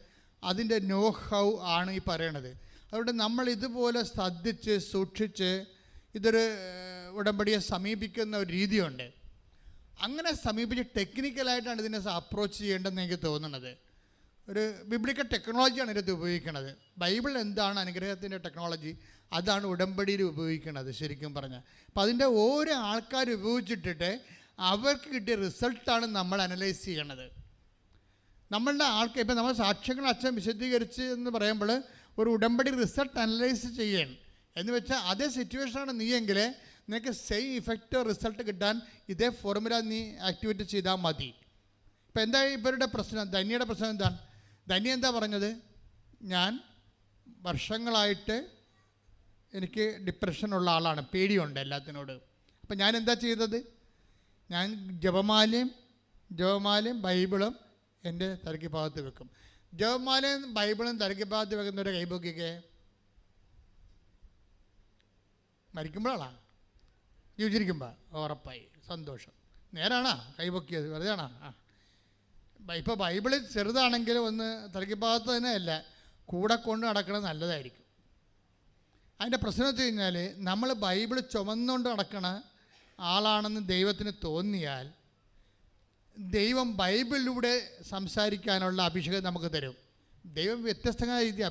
അതിൻ്റെ നോ ഹൗ ആണ് ഈ പറയണത്. അതുകൊണ്ട് നമ്മൾ ഇതുപോലെ ശ്രദ്ധിച്ച് സൂക്ഷിച്ച് ഇതൊരു ഉടമ്പടിയെ സമീപിക്കുന്ന ഒരു രീതിയുണ്ട്. അങ്ങനെ സമീപിച്ച് ടെക്നിക്കലായിട്ടാണ് ഇതിനെ അപ്രോച്ച് ചെയ്യേണ്ടതെന്ന് എനിക്ക് തോന്നുന്നത്. ഒരു ബിബ്ലിക്കൽ ടെക്നോളജിയാണ് ഇതിനകത്ത് ഉപയോഗിക്കുന്നത്. ബൈബിൾ എന്താണ് അനുഗ്രഹത്തിൻ്റെ ടെക്നോളജി, അതാണ് ഉടമ്പടിയിൽ ഉപയോഗിക്കുന്നത് ശരിക്കും പറഞ്ഞാൽ. അപ്പം അതിൻ്റെ ഓരോ ആൾക്കാർ ഉപയോഗിച്ചിട്ടിട്ട് അവർക്ക് കിട്ടിയ റിസൾട്ടാണ് നമ്മൾ അനലൈസ് ചെയ്യണത്. നമ്മളുടെ ആൾക്കാർ ഇപ്പം നമ്മൾ സാക്ഷ്യങ്ങൾ അച്ഛൻ വിശദീകരിച്ച് എന്ന് പറയുമ്പോൾ ഒരു ഉടമ്പടി റിസൾട്ട് അനലൈസ് ചെയ്യണം എന്ന് വെച്ചാൽ അതേ സിറ്റുവേഷനാണ് നീയെങ്കിൽ നിനക്ക് സെയിം ഇഫക്റ്റ് റിസൾട്ട് കിട്ടാൻ ഇതേ ഫോർമുല നീ ആക്ടിവേറ്റ് ചെയ്താൽ മതി. ഇപ്പം എന്താ ഇവരുടെ പ്രശ്നം, ധന്യയുടെ പ്രശ്നം എന്താണ്? ധന്യ എന്താ പറഞ്ഞത്? ഞാൻ വർഷങ്ങളായിട്ട് എനിക്ക് ഡിപ്രഷനുള്ള ആളാണ്, പേടിയുണ്ട് എല്ലാത്തിനോട്. അപ്പം ഞാൻ എന്താ ചെയ്തത്? ഞാൻ ജപമാലയും ബൈബിളും എൻ്റെ തലയ്ക്ക് ഭാഗത്ത് വെക്കും. ജപമാലയും ബൈബിളും തലയ്ക്ക് ഭാഗത്ത് വെക്കുന്നവരെ കൈപൊക്കിക്കേ. മരിക്കുമ്പോഴാണോ? ജീവിച്ചിരിക്കുമ്പോൾ ഉറപ്പായി സന്തോഷം. നേരാണോ കൈപൊക്കിയത്? വെറുതെ ആണോ? ഇപ്പോൾ ബൈബിൾ ചെറുതാണെങ്കിലും ഒന്ന് തലയ്ക്ക് ഭാഗത്ത് തന്നെ അല്ല, കൂടെ കൊണ്ട് നടക്കണത് നല്ലതായിരിക്കും. അതിൻ്റെ പ്രശ്നം വെച്ച് കഴിഞ്ഞാൽ നമ്മൾ ബൈബിൾ ചുമന്നുകൊണ്ട് നടക്കണ ആളാണെന്ന് ദൈവത്തിന് തോന്നിയാൽ ദൈവം ബൈബിളിലൂടെ സംസാരിക്കാനുള്ള അഭിഷേകം നമുക്ക് തരും. ദൈവം വ്യത്യസ്തമായ രീതി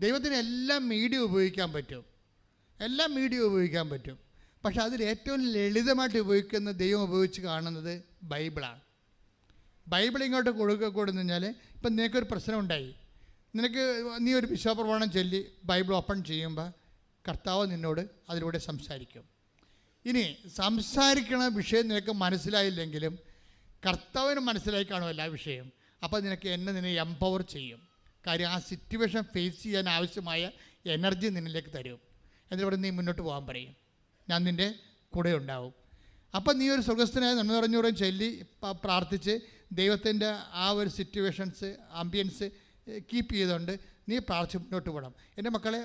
ദൈവത്തിന് എല്ലാ മീഡിയ ഉപയോഗിക്കാൻ പറ്റും. പക്ഷെ അതിൽ ഏറ്റവും ലളിതമായിട്ട് ഉപയോഗിക്കുന്ന ദൈവം ഉപയോഗിച്ച് കാണുന്നത് ബൈബിളാണ്. ബൈബിൾ ഇങ്ങോട്ട് കൊടുക്കുന്നു കഴിഞ്ഞാൽ ഇപ്പം നിനക്കൊരു പ്രശ്നം ഉണ്ടായി, നീ ഒരു വിശ്വാസപ്രമാണം ചൊല്ലി ബൈബിൾ ഓപ്പൺ ചെയ്യുമ്പോൾ കർത്താവ് നിന്നോട് അതിലൂടെ സംസാരിക്കും. ഇനി സംസാരിക്കണ വിഷയം നിനക്ക് മനസ്സിലായില്ലെങ്കിലും കർത്താവിന് മനസ്സിലായി കാണുമല്ല ആ വിഷയം. അപ്പോൾ നിന്നെ എംപവർ ചെയ്യും. കാര്യം ആ സിറ്റുവേഷൻ ഫേസ് ചെയ്യാൻ ആവശ്യമായ എനർജി നിന്നിലേക്ക് തരും. എന്നിട്ട് നീ മുന്നോട്ട് പോകാൻ പറയും, ഞാൻ നിൻ്റെ കൂടെ ഉണ്ടാവും. അപ്പം നീ ഒരു സ്വർഗസ്ഥനായ നന്മ നിറഞ്ഞൂറും ചൊല്ലി പ്രാർത്ഥിച്ച് ദൈവത്തിൻ്റെ ആ ഒരു സിറ്റുവേഷൻസ് ആംബിയൻസ് കീപ്പ് ചെയ്തുകൊണ്ട് നീ പ്രാർത്ഥിച്ച് മുന്നോട്ട് പോകണം. എൻ്റെ മക്കളെ,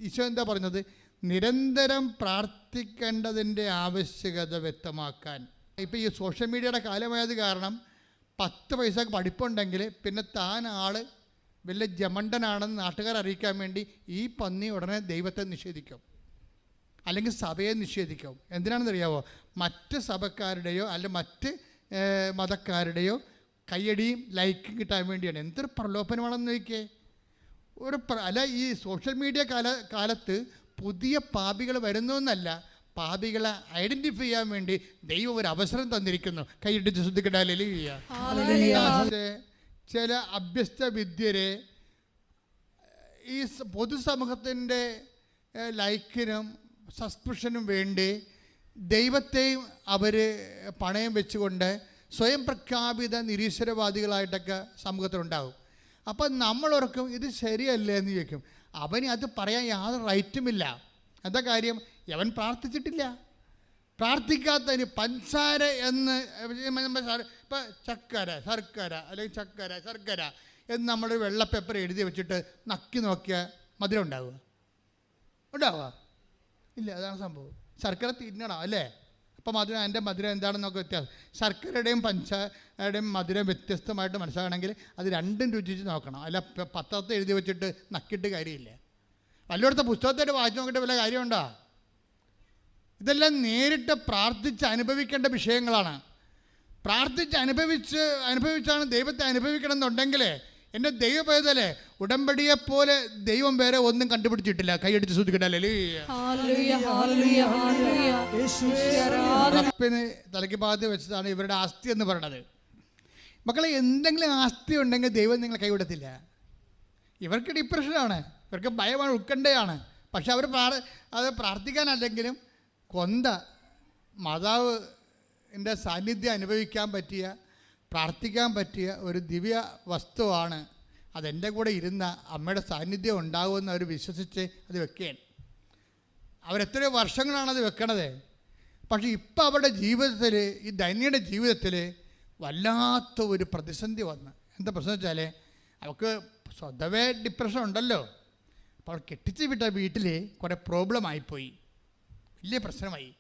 ഈശോ എന്താ പറഞ്ഞത്? നിരന്തരം പ്രാർത്ഥിക്കേണ്ടതിൻ്റെ ആവശ്യകത വ്യക്തമാക്കാൻ. ഇപ്പോൾ ഈ സോഷ്യൽ മീഡിയയുടെ കാലമായത് കാരണം 10 പൈസക്ക് പഠിപ്പുണ്ടെങ്കിൽ പിന്നെ താൻ ആൾ വലിയ ജമണ്ടനാണെന്ന് നാട്ടുകാർ അറിയിക്കാൻ വേണ്ടി ഈ പന്നി ഉടനെ ദൈവത്തെ നിഷേധിക്കും, അല്ലെങ്കിൽ സഭയെ നിഷേധിക്കും. എന്തിനാണെന്നറിയാവോ? മറ്റ് സഭക്കാരുടെയോ അല്ലെങ്കിൽ മറ്റ് മതക്കാരുടെയോ കയ്യടിയും ലൈക്കും കിട്ടാൻ വേണ്ടിയാണ്. എന്തൊരു പ്രലോഭനമാണെന്ന് നോക്കിയേ. അല്ല, ഈ സോഷ്യൽ മീഡിയ കാലത്ത് പുതിയ പാപികൾ വരുന്നു എന്നല്ല, പാപികളെ ഐഡൻറ്റിഫൈ ചെയ്യാൻ വേണ്ടി ദൈവം ഒരു അവസരം തന്നിരിക്കുന്നു. കൈയിട്ടിച്ച് ശ്രദ്ധിക്കട്ടെ. ചില അഭ്യസ്ത വിദ്യരെ ഈ പൊതുസമൂഹത്തിൻ്റെ ലൈക്കിനും സബ്സ്ക്രിപ്ഷനും വേണ്ടി ദൈവത്തെയും അവർ പണയം വെച്ചുകൊണ്ട് സ്വയം പ്രഖ്യാപിത നിരീശ്വരവാദികളായിട്ടൊക്കെ സമൂഹത്തിലുണ്ടാകും. അപ്പം നമ്മളോർക്കും ഇത് ശരിയല്ലേ എന്ന് ചോദിക്കും. അവന് അത് പറയാൻ യാതൊരു റൈറ്റുമില്ല. എന്താ കാര്യം? അവൻ പ്രാർത്ഥിച്ചിട്ടില്ല. പ്രാർത്ഥിക്കാത്തതിന് പഞ്ചസാര എന്ന് ഇപ്പം ശർക്കര അല്ലെങ്കിൽ ശർക്കര എന്ന് നമ്മളൊരു വെള്ള പേപ്പർ എഴുതി വെച്ചിട്ട് നക്കി നോക്കിയാൽ മധുരം ഉണ്ടാവുക ഇല്ല. അതാണ് സംഭവം. ശർക്കര തിന്നണം അല്ലേ? അപ്പം അതിൻ്റെ മധുരം എന്താണെന്നൊക്കെ വ്യത്യാസം. ശർക്കരയുടെയും പഞ്ചസാരയുടെയും മധുരം വ്യത്യസ്തമായിട്ട് മനസ്സിലാകണമെങ്കിൽ അത് രണ്ടും രുചിച്ച് നോക്കണം. അല്ല പത്രത്തിൽ എഴുതി വെച്ചിട്ട് നക്കിയിട്ട് കാര്യമില്ല. വല്ലയിടത്തെ പുസ്തകത്തിൻ്റെ വായിച്ച് നോക്കിയിട്ട് വല്ല കാര്യമുണ്ടോ? ഇതെല്ലാം നേരിട്ട് പ്രാർത്ഥിച്ച് അനുഭവിക്കേണ്ട വിഷയങ്ങളാണ്. പ്രാർത്ഥിച്ച് അനുഭവിച്ചാണ് ദൈവത്തെ അനുഭവിക്കണം എന്നുണ്ടെങ്കിൽ എൻ്റെ ദൈവപൈതലേ, ഉടമ്പടിയെപ്പോലെ ദൈവം വേറെ ഒന്നും കണ്ടുപിടിച്ചിട്ടില്ല. കൈയടിച്ച് ശ്രദ്ധിക്കട്ടല്ലേ. റബ്ബിന് തലയ്ക്ക് ഭാഗത്ത് വെച്ചതാണ് ഇവരുടെ ആസ്തി എന്ന് പറയണത്. മക്കളെ, എന്തെങ്കിലും ആസ്തി ഉണ്ടെങ്കിൽ ദൈവം നിങ്ങളെ കൈവിടത്തില്ല. ഇവർക്ക് ഡിപ്രഷനാണ്, ഇവർക്ക് ഭയമാണ്, ഉത്കണ്ഠയാണ്. പക്ഷെ അവർ അത് പ്രാർത്ഥിക്കാനല്ലെങ്കിലും മാതാവിൻ്റെ സാന്നിധ്യം അനുഭവിക്കാൻ പറ്റിയ, പ്രാർത്ഥിക്കാൻ പറ്റിയ ഒരു ദിവ്യ വസ്തുവാണ്. അതെൻ്റെ കൂടെ ഇരുന്ന അമ്മയുടെ സാന്നിധ്യം ഉണ്ടാകുമെന്ന് അവർ വിശ്വസിച്ച് അത് വെക്കുകയാണ്. അവരെത്രയോ വർഷങ്ങളാണത് വെക്കണത്. പക്ഷേ ഇപ്പം അവരുടെ ജീവിതത്തിൽ, ഈ ധന്യയുടെ ജീവിതത്തിൽ വല്ലാത്ത ഒരു പ്രതിസന്ധി വന്ന്. എന്താ പ്രശ്നം വെച്ചാൽ അവൾക്ക് സ്വതവേ ഡിപ്രഷൻ ഉണ്ടല്ലോ. അപ്പോൾ അവൾ കെട്ടിച്ച് വിട്ട വീട്ടിൽ കുറേ പ്രോബ്ലം ആയിപ്പോയി, വലിയ പ്രശ്നമായി.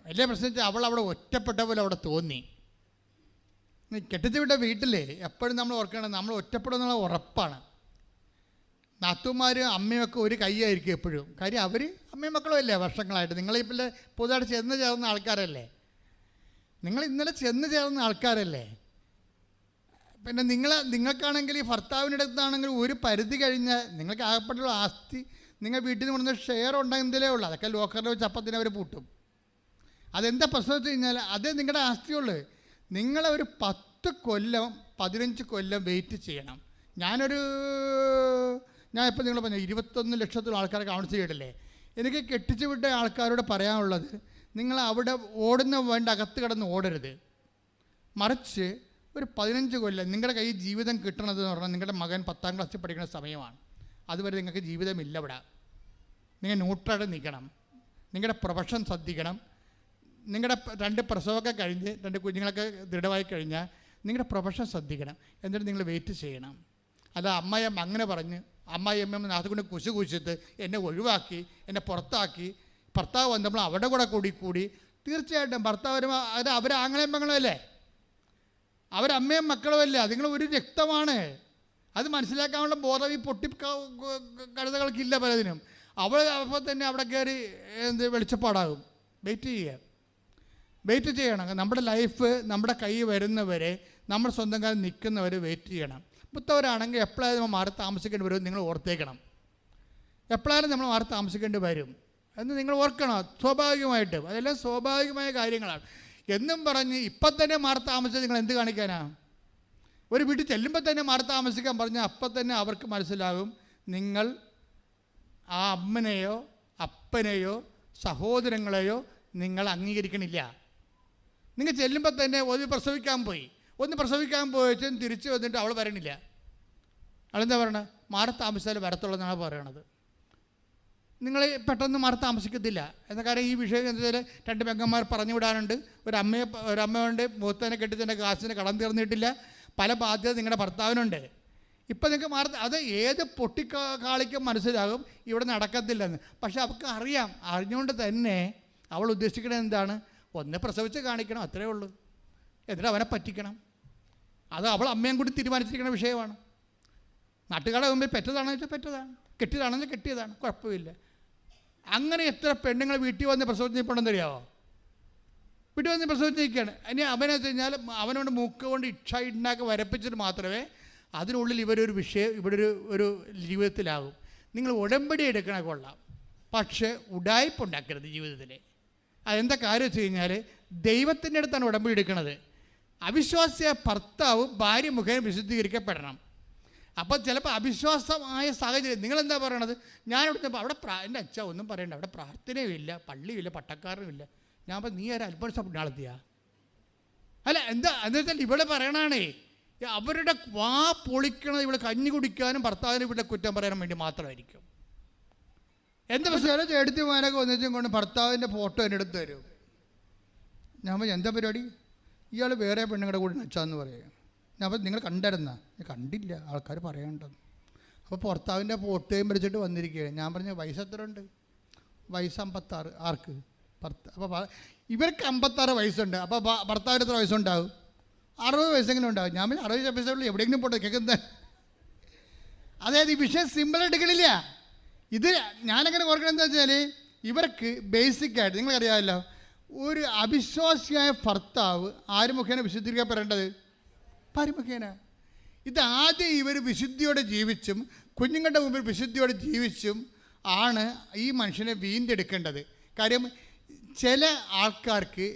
വലിയ പ്രശ്നം വെച്ചാൽ അവൾ അവിടെ ഒറ്റപ്പെട്ട പോലെ അവിടെ തോന്നി. കെട്ടിച്ച് വിട്ട വീട്ടിൽ എപ്പോഴും നമ്മൾ ഓർക്കണം, നമ്മൾ ഒറ്റപ്പെടുന്നുള്ള ഉറപ്പാണ്. നാത്തുമാരും അമ്മയൊക്കെ ഒരു കൈയായിരിക്കും എപ്പോഴും. കാര്യം അവർ അമ്മയും മക്കളും അല്ലേ വർഷങ്ങളായിട്ട്. നിങ്ങളിപ്പോൾ പുതുതായിട്ട് ചെന്ന് ചേർന്ന ആൾക്കാരല്ലേ, നിങ്ങൾ ഇന്നലെ ചെന്ന് ചേർന്ന ആൾക്കാരല്ലേ. പിന്നെ നിങ്ങൾക്കാണെങ്കിൽ ഈ ഭർത്താവിൻ്റെ അടുത്താണെങ്കിൽ ഒരു പരിധി കഴിഞ്ഞാൽ നിങ്ങൾക്ക് ആകപ്പെട്ടുള്ള ആസ്തി നിങ്ങൾ വീട്ടിൽ നിന്ന് കൊണ്ടുവന്ന ഷെയർ ഉണ്ടെങ്കിലേ ഉള്ളൂ. അതൊക്കെ ലോക്കറിൽ വെച്ച് അപ്പത്തിന് അവർ പൂട്ടും. അതെന്താ പ്രശ്നം വെച്ച് കഴിഞ്ഞാൽ അതേ നിങ്ങളുടെ ആസ്തിയുള്ളൂ. നിങ്ങളൊരു 10 കൊല്ലം 15 കൊല്ലം വെയിറ്റ് ചെയ്യണം. ഞാനിപ്പോൾ നിങ്ങൾ പറഞ്ഞു 21 ലക്ഷത്തോളം ആൾക്കാരെ കൗൺസിൽ ചെയ്തിട്ടില്ലേ. എനിക്ക് കെട്ടിച്ചു വിട്ട ആൾക്കാരോട് പറയാനുള്ളത്, നിങ്ങൾ അവിടെ ഓടുന്ന വേണ്ട അകത്ത് കിടന്ന് ഓടരുത്. മറിച്ച് ഒരു 15 കൊല്ലം നിങ്ങളുടെ കയ്യിൽ ജീവിതം കിട്ടണതെന്ന് പറഞ്ഞാൽ നിങ്ങളുടെ മകൻ 10ാം ക്ലാസ്സിൽ പഠിക്കുന്ന സമയമാണ്. അതുവരെ നിങ്ങൾക്ക് ജീവിതമില്ല ഇവിടെ. നിങ്ങൾ ന്യൂട്രലായിട്ട് നിൽക്കണം. നിങ്ങളുടെ പ്രൊഫഷൻ ശ്രദ്ധിക്കണം. നിങ്ങളുടെ 2 പ്രസവമൊക്കെ കഴിഞ്ഞ് 2 കുഞ്ഞുങ്ങളൊക്കെ ദൃഢമായി കഴിഞ്ഞാൽ നിങ്ങളുടെ പ്രൊഫഷൻ ശ്രദ്ധിക്കണം. എന്നിട്ട് നിങ്ങൾ വെയിറ്റ് ചെയ്യണം. അല്ല അമ്മയമ്മ അങ്ങനെ പറഞ്ഞ് അമ്മയമ്മ അതുകൊണ്ട് കുശിട്ട് എന്നെ ഒഴിവാക്കി, എന്നെ പുറത്താക്കി, ഭർത്താവ് വന്നപ്പോൾ അവിടെ കൂടി തീർച്ചയായിട്ടും ഭർത്താവ് അവർ ആങ്ങളെയും മക്കളും അല്ലേ, അവരമ്മയും മക്കളും അല്ലേ, അതുങ്ങൾ ഒരു രക്തമാണ്. അത് മനസ്സിലാക്കാനുള്ള ബോധം ഈ കഴുതകൾക്കില്ല പലതിനും. അപ്പോൾ തന്നെ അവിടെ കയറി വെളിച്ചപ്പാടാകും. വെയിറ്റ് ചെയ്യണം. നമ്മുടെ ലൈഫ് നമ്മുടെ കൈ വരുന്നവരെ, നമ്മുടെ സ്വന്തം കാലം നിൽക്കുന്നവരെ വെയിറ്റ് ചെയ്യണം. മുത്തവരാണെങ്കിൽ എപ്പോഴായാലും നമ്മൾ മാറി താമസിക്കേണ്ടി വരും നിങ്ങൾ ഓർത്തേക്കണം. എപ്പോഴായാലും നമ്മൾ മാറി താമസിക്കേണ്ടി വരും എന്ന് നിങ്ങൾ ഓർക്കണം. സ്വാഭാവികമായിട്ടും അതെല്ലാം സ്വാഭാവികമായ കാര്യങ്ങളാണ്. എന്നും പറഞ്ഞ് ഇപ്പം തന്നെ മാറി താമസിച്ചാൽ നിങ്ങൾ എന്ത് കാണിക്കാനാ? ഒരു വീട്ടിൽ ചെല്ലുമ്പോൾ തന്നെ മാറി താമസിക്കാൻ പറഞ്ഞാൽ അപ്പം തന്നെ അവർക്ക് മനസ്സിലാകും നിങ്ങൾ ആ അമ്മനെയോ അപ്പനെയോ സഹോദരങ്ങളെയോ നിങ്ങൾ അംഗീകരിക്കണില്ല. നിങ്ങൾ ചെല്ലുമ്പോൾ തന്നെ ഒന്ന് പ്രസവിക്കാൻ പോയച്ചും തിരിച്ചു വന്നിട്ട് അവൾ വരണില്ല. അവളെന്താ പറയണത്? മാറി താമസിച്ചാൽ വരത്തുള്ളതെന്നാണ് പറയണത്. നിങ്ങൾ പെട്ടെന്ന് മാറി താമസിക്കത്തില്ല എന്ന കാര്യം ഈ വിഷയം എന്താ വെച്ചാൽ 2 പെങ്ങന്മാർ പറഞ്ഞു വിടാനുണ്ട്. ഒരമ്മയുണ്ട്, മൂത്തനെ കെട്ടിച്ചതിൻ്റെ കാശിന് കടം തീർന്നിട്ടില്ല, പല ബാധ്യത നിങ്ങളുടെ ഭർത്താവിനുണ്ട്. ഇപ്പം നിങ്ങൾക്ക് അത് ഏത് പൊട്ടിക്കാളിക്കും മനസ്സിലാകും ഇവിടെ നടക്കത്തില്ലെന്ന്. പക്ഷെ അവൾക്ക് അറിഞ്ഞുകൊണ്ട് തന്നെ അവൾ ഉദ്ദേശിക്കുന്നത് എന്താണ്? ഒന്ന് പ്രസവിച്ച് കാണിക്കണം, അത്രയേ ഉള്ളൂ. എന്നിട്ട് അവനെ പറ്റിക്കണം. അത് അവൾ അമ്മയും കൂടി തീരുമാനിച്ചിരിക്കുന്ന വിഷയമാണ്. നാട്ടുകാരുടെ മുമ്പിൽ പെറ്റതാണെന്ന് വെച്ചാൽ പെറ്റതാണ്, കെട്ടിയതാണെന്ന് കെട്ടിയതാണ്, കുഴപ്പമില്ല. അങ്ങനെ എത്ര പെണ്ണുങ്ങൾ വീട്ടിൽ വന്ന് പ്രസവിച്ചിട്ടുണ്ടെന്ന് അറിയാമോ? വീട്ടിൽ വന്ന് പ്രസവിച്ചിരിക്കുകയാണ്. ഇനി അവനെ വെച്ച് കഴിഞ്ഞാൽ അവനോട് മൂക്ക് കൊണ്ട് ഇണ്ടാക്കി വരപ്പിച്ചിട്ട് മാത്രമേ അതിനുള്ളിൽ ഇവിടെ ഒരു ജീവിതത്തിലാകും. നിങ്ങൾ ഉടമ്പടി എടുക്കണ കൊള്ളാം, പക്ഷേ ഉടായ്പുണ്ടാക്കരുത് ജീവിതത്തിൽ. അതെന്താ കാര്യം വെച്ച് കഴിഞ്ഞാൽ ദൈവത്തിൻ്റെ അടുത്താണ് ഉടമ്പടി എടുക്കുന്നത്. അവിശ്വാസിയായ ഭർത്താവ് ഭാര്യ മുഖേന വിശുദ്ധീകരിക്കപ്പെടണം. അപ്പോൾ ചിലപ്പോൾ അവിശ്വാസമായ സാഹചര്യം നിങ്ങളെന്താ പറയണത്? ഞാനിവിടെ അവിടെ എൻ്റെ അച്ഛ ഒന്നും പറയണ്ട, അവിടെ പ്രാർത്ഥനയും ഇല്ല, പള്ളിയില്ല, പട്ടക്കാരനും ഇല്ല. ഞാൻ പറഞ്ഞു നീ ആരും അത്ഭുത സ്വപ്നാളത്തിയാ? അല്ല എന്താ എന്നുവെച്ചാൽ ഇവിടെ പറയണാണേ അവരുടെ വാ പൊളിക്കണത് ഇവിടെ കഞ്ഞി കുടിക്കാനും ഭർത്താവിനെ ഇവിടെ കുറ്റം പറയാനും വേണ്ടി മാത്രമായിരിക്കും. എന്താ ചില ചേട്ടത്തിമാരൊക്കെ ഒന്നിച്ചും കൊണ്ട് ഭർത്താവിൻ്റെ ഫോട്ടോ എൻ്റെ അടുത്ത് തരും. ഞാൻ പറഞ്ഞു എന്താ പരിപാടി? ഇയാൾ വേറെ പെണ്ണുങ്ങളുടെ കൂടെ നച്ചാന്ന് പറയുക. ഞാൻ പറഞ്ഞു നിങ്ങൾ കണ്ടിരുന്ന? കണ്ടില്ല, ആൾക്കാർ പറയണ്ടെന്ന്. അപ്പോൾ ഭർത്താവിൻ്റെ ഫോട്ടോയും വരച്ചിട്ട് വന്നിരിക്കുകയാണ്. ഞാൻ പറഞ്ഞു വയസ്സ് എത്ര ഉണ്ട്? വയസ്സ് 56. ആർക്ക്? അപ്പോൾ ഇവർക്ക് 56 വയസ്സുണ്ട്. അപ്പോൾ ഭർത്താവിന് എത്ര വയസ്സുണ്ടാവും? 60 വയസ്സെങ്കിലും ഉണ്ടാവും. ഞാൻ പറഞ്ഞു 60 വയസ്സുള്ള എവിടെയെങ്കിലും പോട്ടെ കേൾക്കുന്നത്. അതായത് ഈ വിഷയം സിമ്പിൾ എടുക്കണില്ല. ഇത് ഞാനങ്ങനെ ഓർക്കണം എന്താ വെച്ചാൽ ഇവർക്ക് ബേസിക്കായിട്ട് നിങ്ങൾക്കറിയാമല്ലോ, ഒരു അവിശ്വാസിയായ ഭർത്താവ് ആര് മുഖേന വിശുദ്ധീകരിക്കപ്പെടേണ്ടത്? ഭാര്യ മുഖേന. ഇത് ആദ്യം ഇവർ വിശുദ്ധിയോടെ ജീവിച്ചും കുഞ്ഞുങ്ങളുടെ മുമ്പിൽ വിശുദ്ധിയോടെ ജീവിച്ചും ആണ് ഈ മനുഷ്യനെ വീണ്ടെടുക്കേണ്ടത്. കാര്യം ചില ആൾക്കാർക്ക്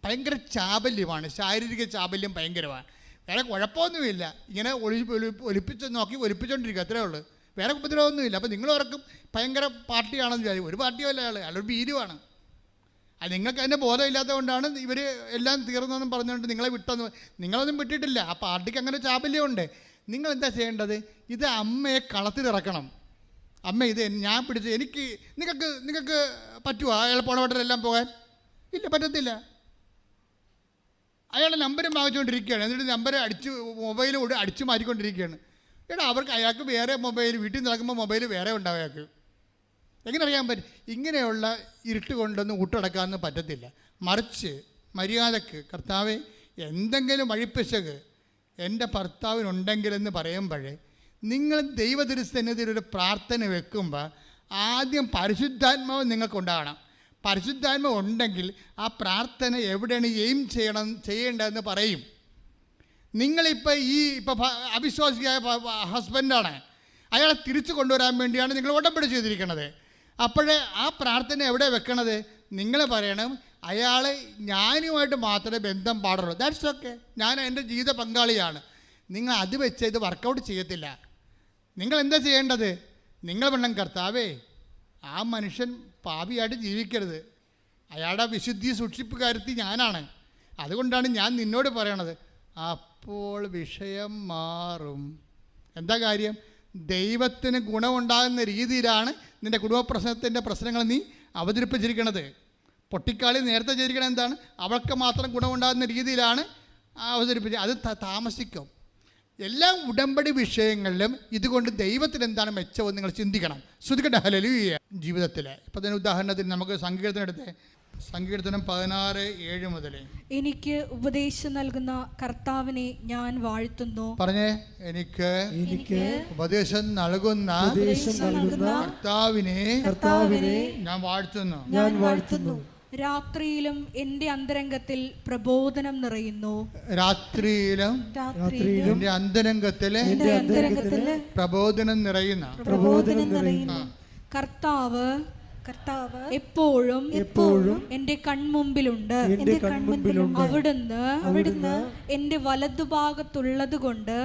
ഭയങ്കര ചാബല്യമാണ്, ശാരീരിക ചാബല്യം ഭയങ്കരമാണ്. വേറെ കുഴപ്പമൊന്നുമില്ല, ഇങ്ങനെ ഒലിപ്പിച്ചുകൊണ്ടിരിക്കുക, അത്രേ ഉള്ളൂ. വേറെ ഉപദ്രവമൊന്നുമില്ല. അപ്പോൾ നിങ്ങളോർക്കും ഭയങ്കര പാർട്ടിയാണെന്ന് വിചാരിക്കും. ഒരു പാർട്ടിയല്ല അയാളൊരു ഭീരുവാണ്. അത് നിങ്ങൾക്ക് അതിൻ്റെ ബോധമില്ലാത്തത് കൊണ്ടാണ് ഇവർ എല്ലാം തീർന്നെന്നും പറഞ്ഞുകൊണ്ട് നിങ്ങളെ വിട്ടെന്ന്. നിങ്ങളൊന്നും വിട്ടിട്ടില്ല, ആ പാർട്ടിക്ക് അങ്ങനെ ചാബല്യമുണ്ട്. നിങ്ങളെന്താ ചെയ്യേണ്ടത്? ഇത് അമ്മയെ കളത്തിലിറക്കണം. അമ്മ ഇത് ഞാൻ പിടിച്ച് നിങ്ങൾക്ക് പറ്റുമോ അയാൾ പോണ വട്ടരെല്ലാം പോകാൻ? ഇല്ല, പറ്റത്തില്ല. അയാളുടെ നമ്പരും വാങ്ങിച്ചുകൊണ്ടിരിക്കുകയാണ്. എന്നിട്ട് നമ്പർ മൊബൈലോട് അടിച്ചു മാറ്റിക്കൊണ്ടിരിക്കുകയാണ്. എടാ അവർക്ക് അയാൾക്ക് വേറെ മൊബൈൽ, വീട്ടിൽ നടക്കുമ്പോൾ മൊബൈൽ വേറെ ഉണ്ടാവും അയാൾക്ക്. എങ്ങനെ അറിയാൻ പറ്റും? ഇങ്ങനെയുള്ള ഇരുട്ട് കൊണ്ടൊന്നും ഊട്ടടക്കാനൊന്നും പറ്റത്തില്ല. മറിച്ച് മര്യാദക്ക് കർത്താവെ എന്തെങ്കിലും വഴിപ്പിശക് എൻ്റെ ഭർത്താവിനുണ്ടെങ്കിലെന്ന് പറയുമ്പോഴേ നിങ്ങൾ ദൈവതിരുസന്നിധിയിൽ ഒരു പ്രാർത്ഥന വെക്കുമ്പോൾ ആദ്യം പരിശുദ്ധാത്മാവ് നിങ്ങൾക്കുണ്ടാകണം. പരിശുദ്ധാത്മാവ് ഉണ്ടെങ്കിൽ ആ പ്രാർത്ഥന എവിടെയാണ് ചെയ്യേണ്ടതെന്ന് പറയും. നിങ്ങളിപ്പോൾ ഇപ്പോൾ അവിശ്വാസിയായ ഹസ്ബൻഡാണ്, അയാളെ തിരിച്ചു കൊണ്ടുവരാൻ വേണ്ടിയാണ് നിങ്ങൾ ഉടമ്പടി ചെയ്തിരിക്കുന്നത്. അപ്പോഴേ ആ പ്രാർത്ഥന എവിടെ വെക്കണത്? നിങ്ങൾ പറയണം, അയാൾ ഞാനുമായിട്ട് മാത്രമേ ബന്ധം പാടുള്ളൂ. ദാറ്റ്സ് ഓക്കെ, ഞാൻ എൻ്റെ ജീവിത പങ്കാളിയാണ്. നിങ്ങൾ അത് വെച്ച് ഇത് വർക്കൗട്ട് ചെയ്യത്തില്ല. നിങ്ങൾ എന്താ ചെയ്യേണ്ടത്? നിങ്ങൾ വേണം, കർത്താവേ ആ മനുഷ്യൻ പാപിയായിട്ട് ജീവിക്കരുത്, അയാളുടെ വിശുദ്ധി സൂക്ഷിപ്പുകാരത്തി ഞാനാണ്, അതുകൊണ്ടാണ് ഞാൻ നിന്നോട് പറയണത്. അപ്പോൾ വിഷയം മാറും. എന്താ കാര്യം? ദൈവത്തിന് ഗുണമുണ്ടാകുന്ന രീതിയിലാണ് നിൻ്റെ കുടുംബ പ്രശ്നങ്ങൾ നീ അവതരിപ്പിച്ചിരിക്കുന്നത്. പൊട്ടിക്കാളി നേരത്തെ ചെയ്തിരിക്കണത് എന്താണ്? അവൾക്ക് മാത്രം ഗുണമുണ്ടാകുന്ന രീതിയിലാണ് അവതരിപ്പിച്ചത്. അത് താമസിക്കും. എല്ലാ ഉടമ്പടി വിഷയങ്ങളിലും ഇതുകൊണ്ട് ദൈവത്തിന് എന്താണ് മെച്ചമെന്ന് നിങ്ങൾ ചിന്തിക്കണം. ശ്രുതികട്ടെ ഹല്ലേലൂയ. ജീവിതത്തിൽ ഇപ്പം അതിന് ഉദാഹരണത്തിന് നമുക്ക് സങ്കീർത്തനം എടുത്തേ. സങ്കീർത്തനം 16:7 മുതൽ. എനിക്ക് ഉപദേശം നൽകുന്ന കർത്താവിനെ ഞാൻ വാഴ്ത്തുന്നു. പറഞ്ഞേ, എനിക്ക് ഉപദേശം നൽകുന്ന കർത്താവിനെ ഞാൻ വാഴ്ത്തുന്നു. രാത്രിയിലും എൻ്റെ അന്തരംഗത്തിൽ പ്രബോധനം നിറയുന്നു. രാത്രിയിലും എൻ്റെ അന്തരംഗത്തിൽ പ്രബോധനം നിറയുന്ന കർത്താവ് എപ്പോഴും എന്റെ കൺമുമ്പിലുണ്ട്. അവിടുന്ന് എന്റെ വലതുഭാഗത്തുള്ളത് കൊണ്ട്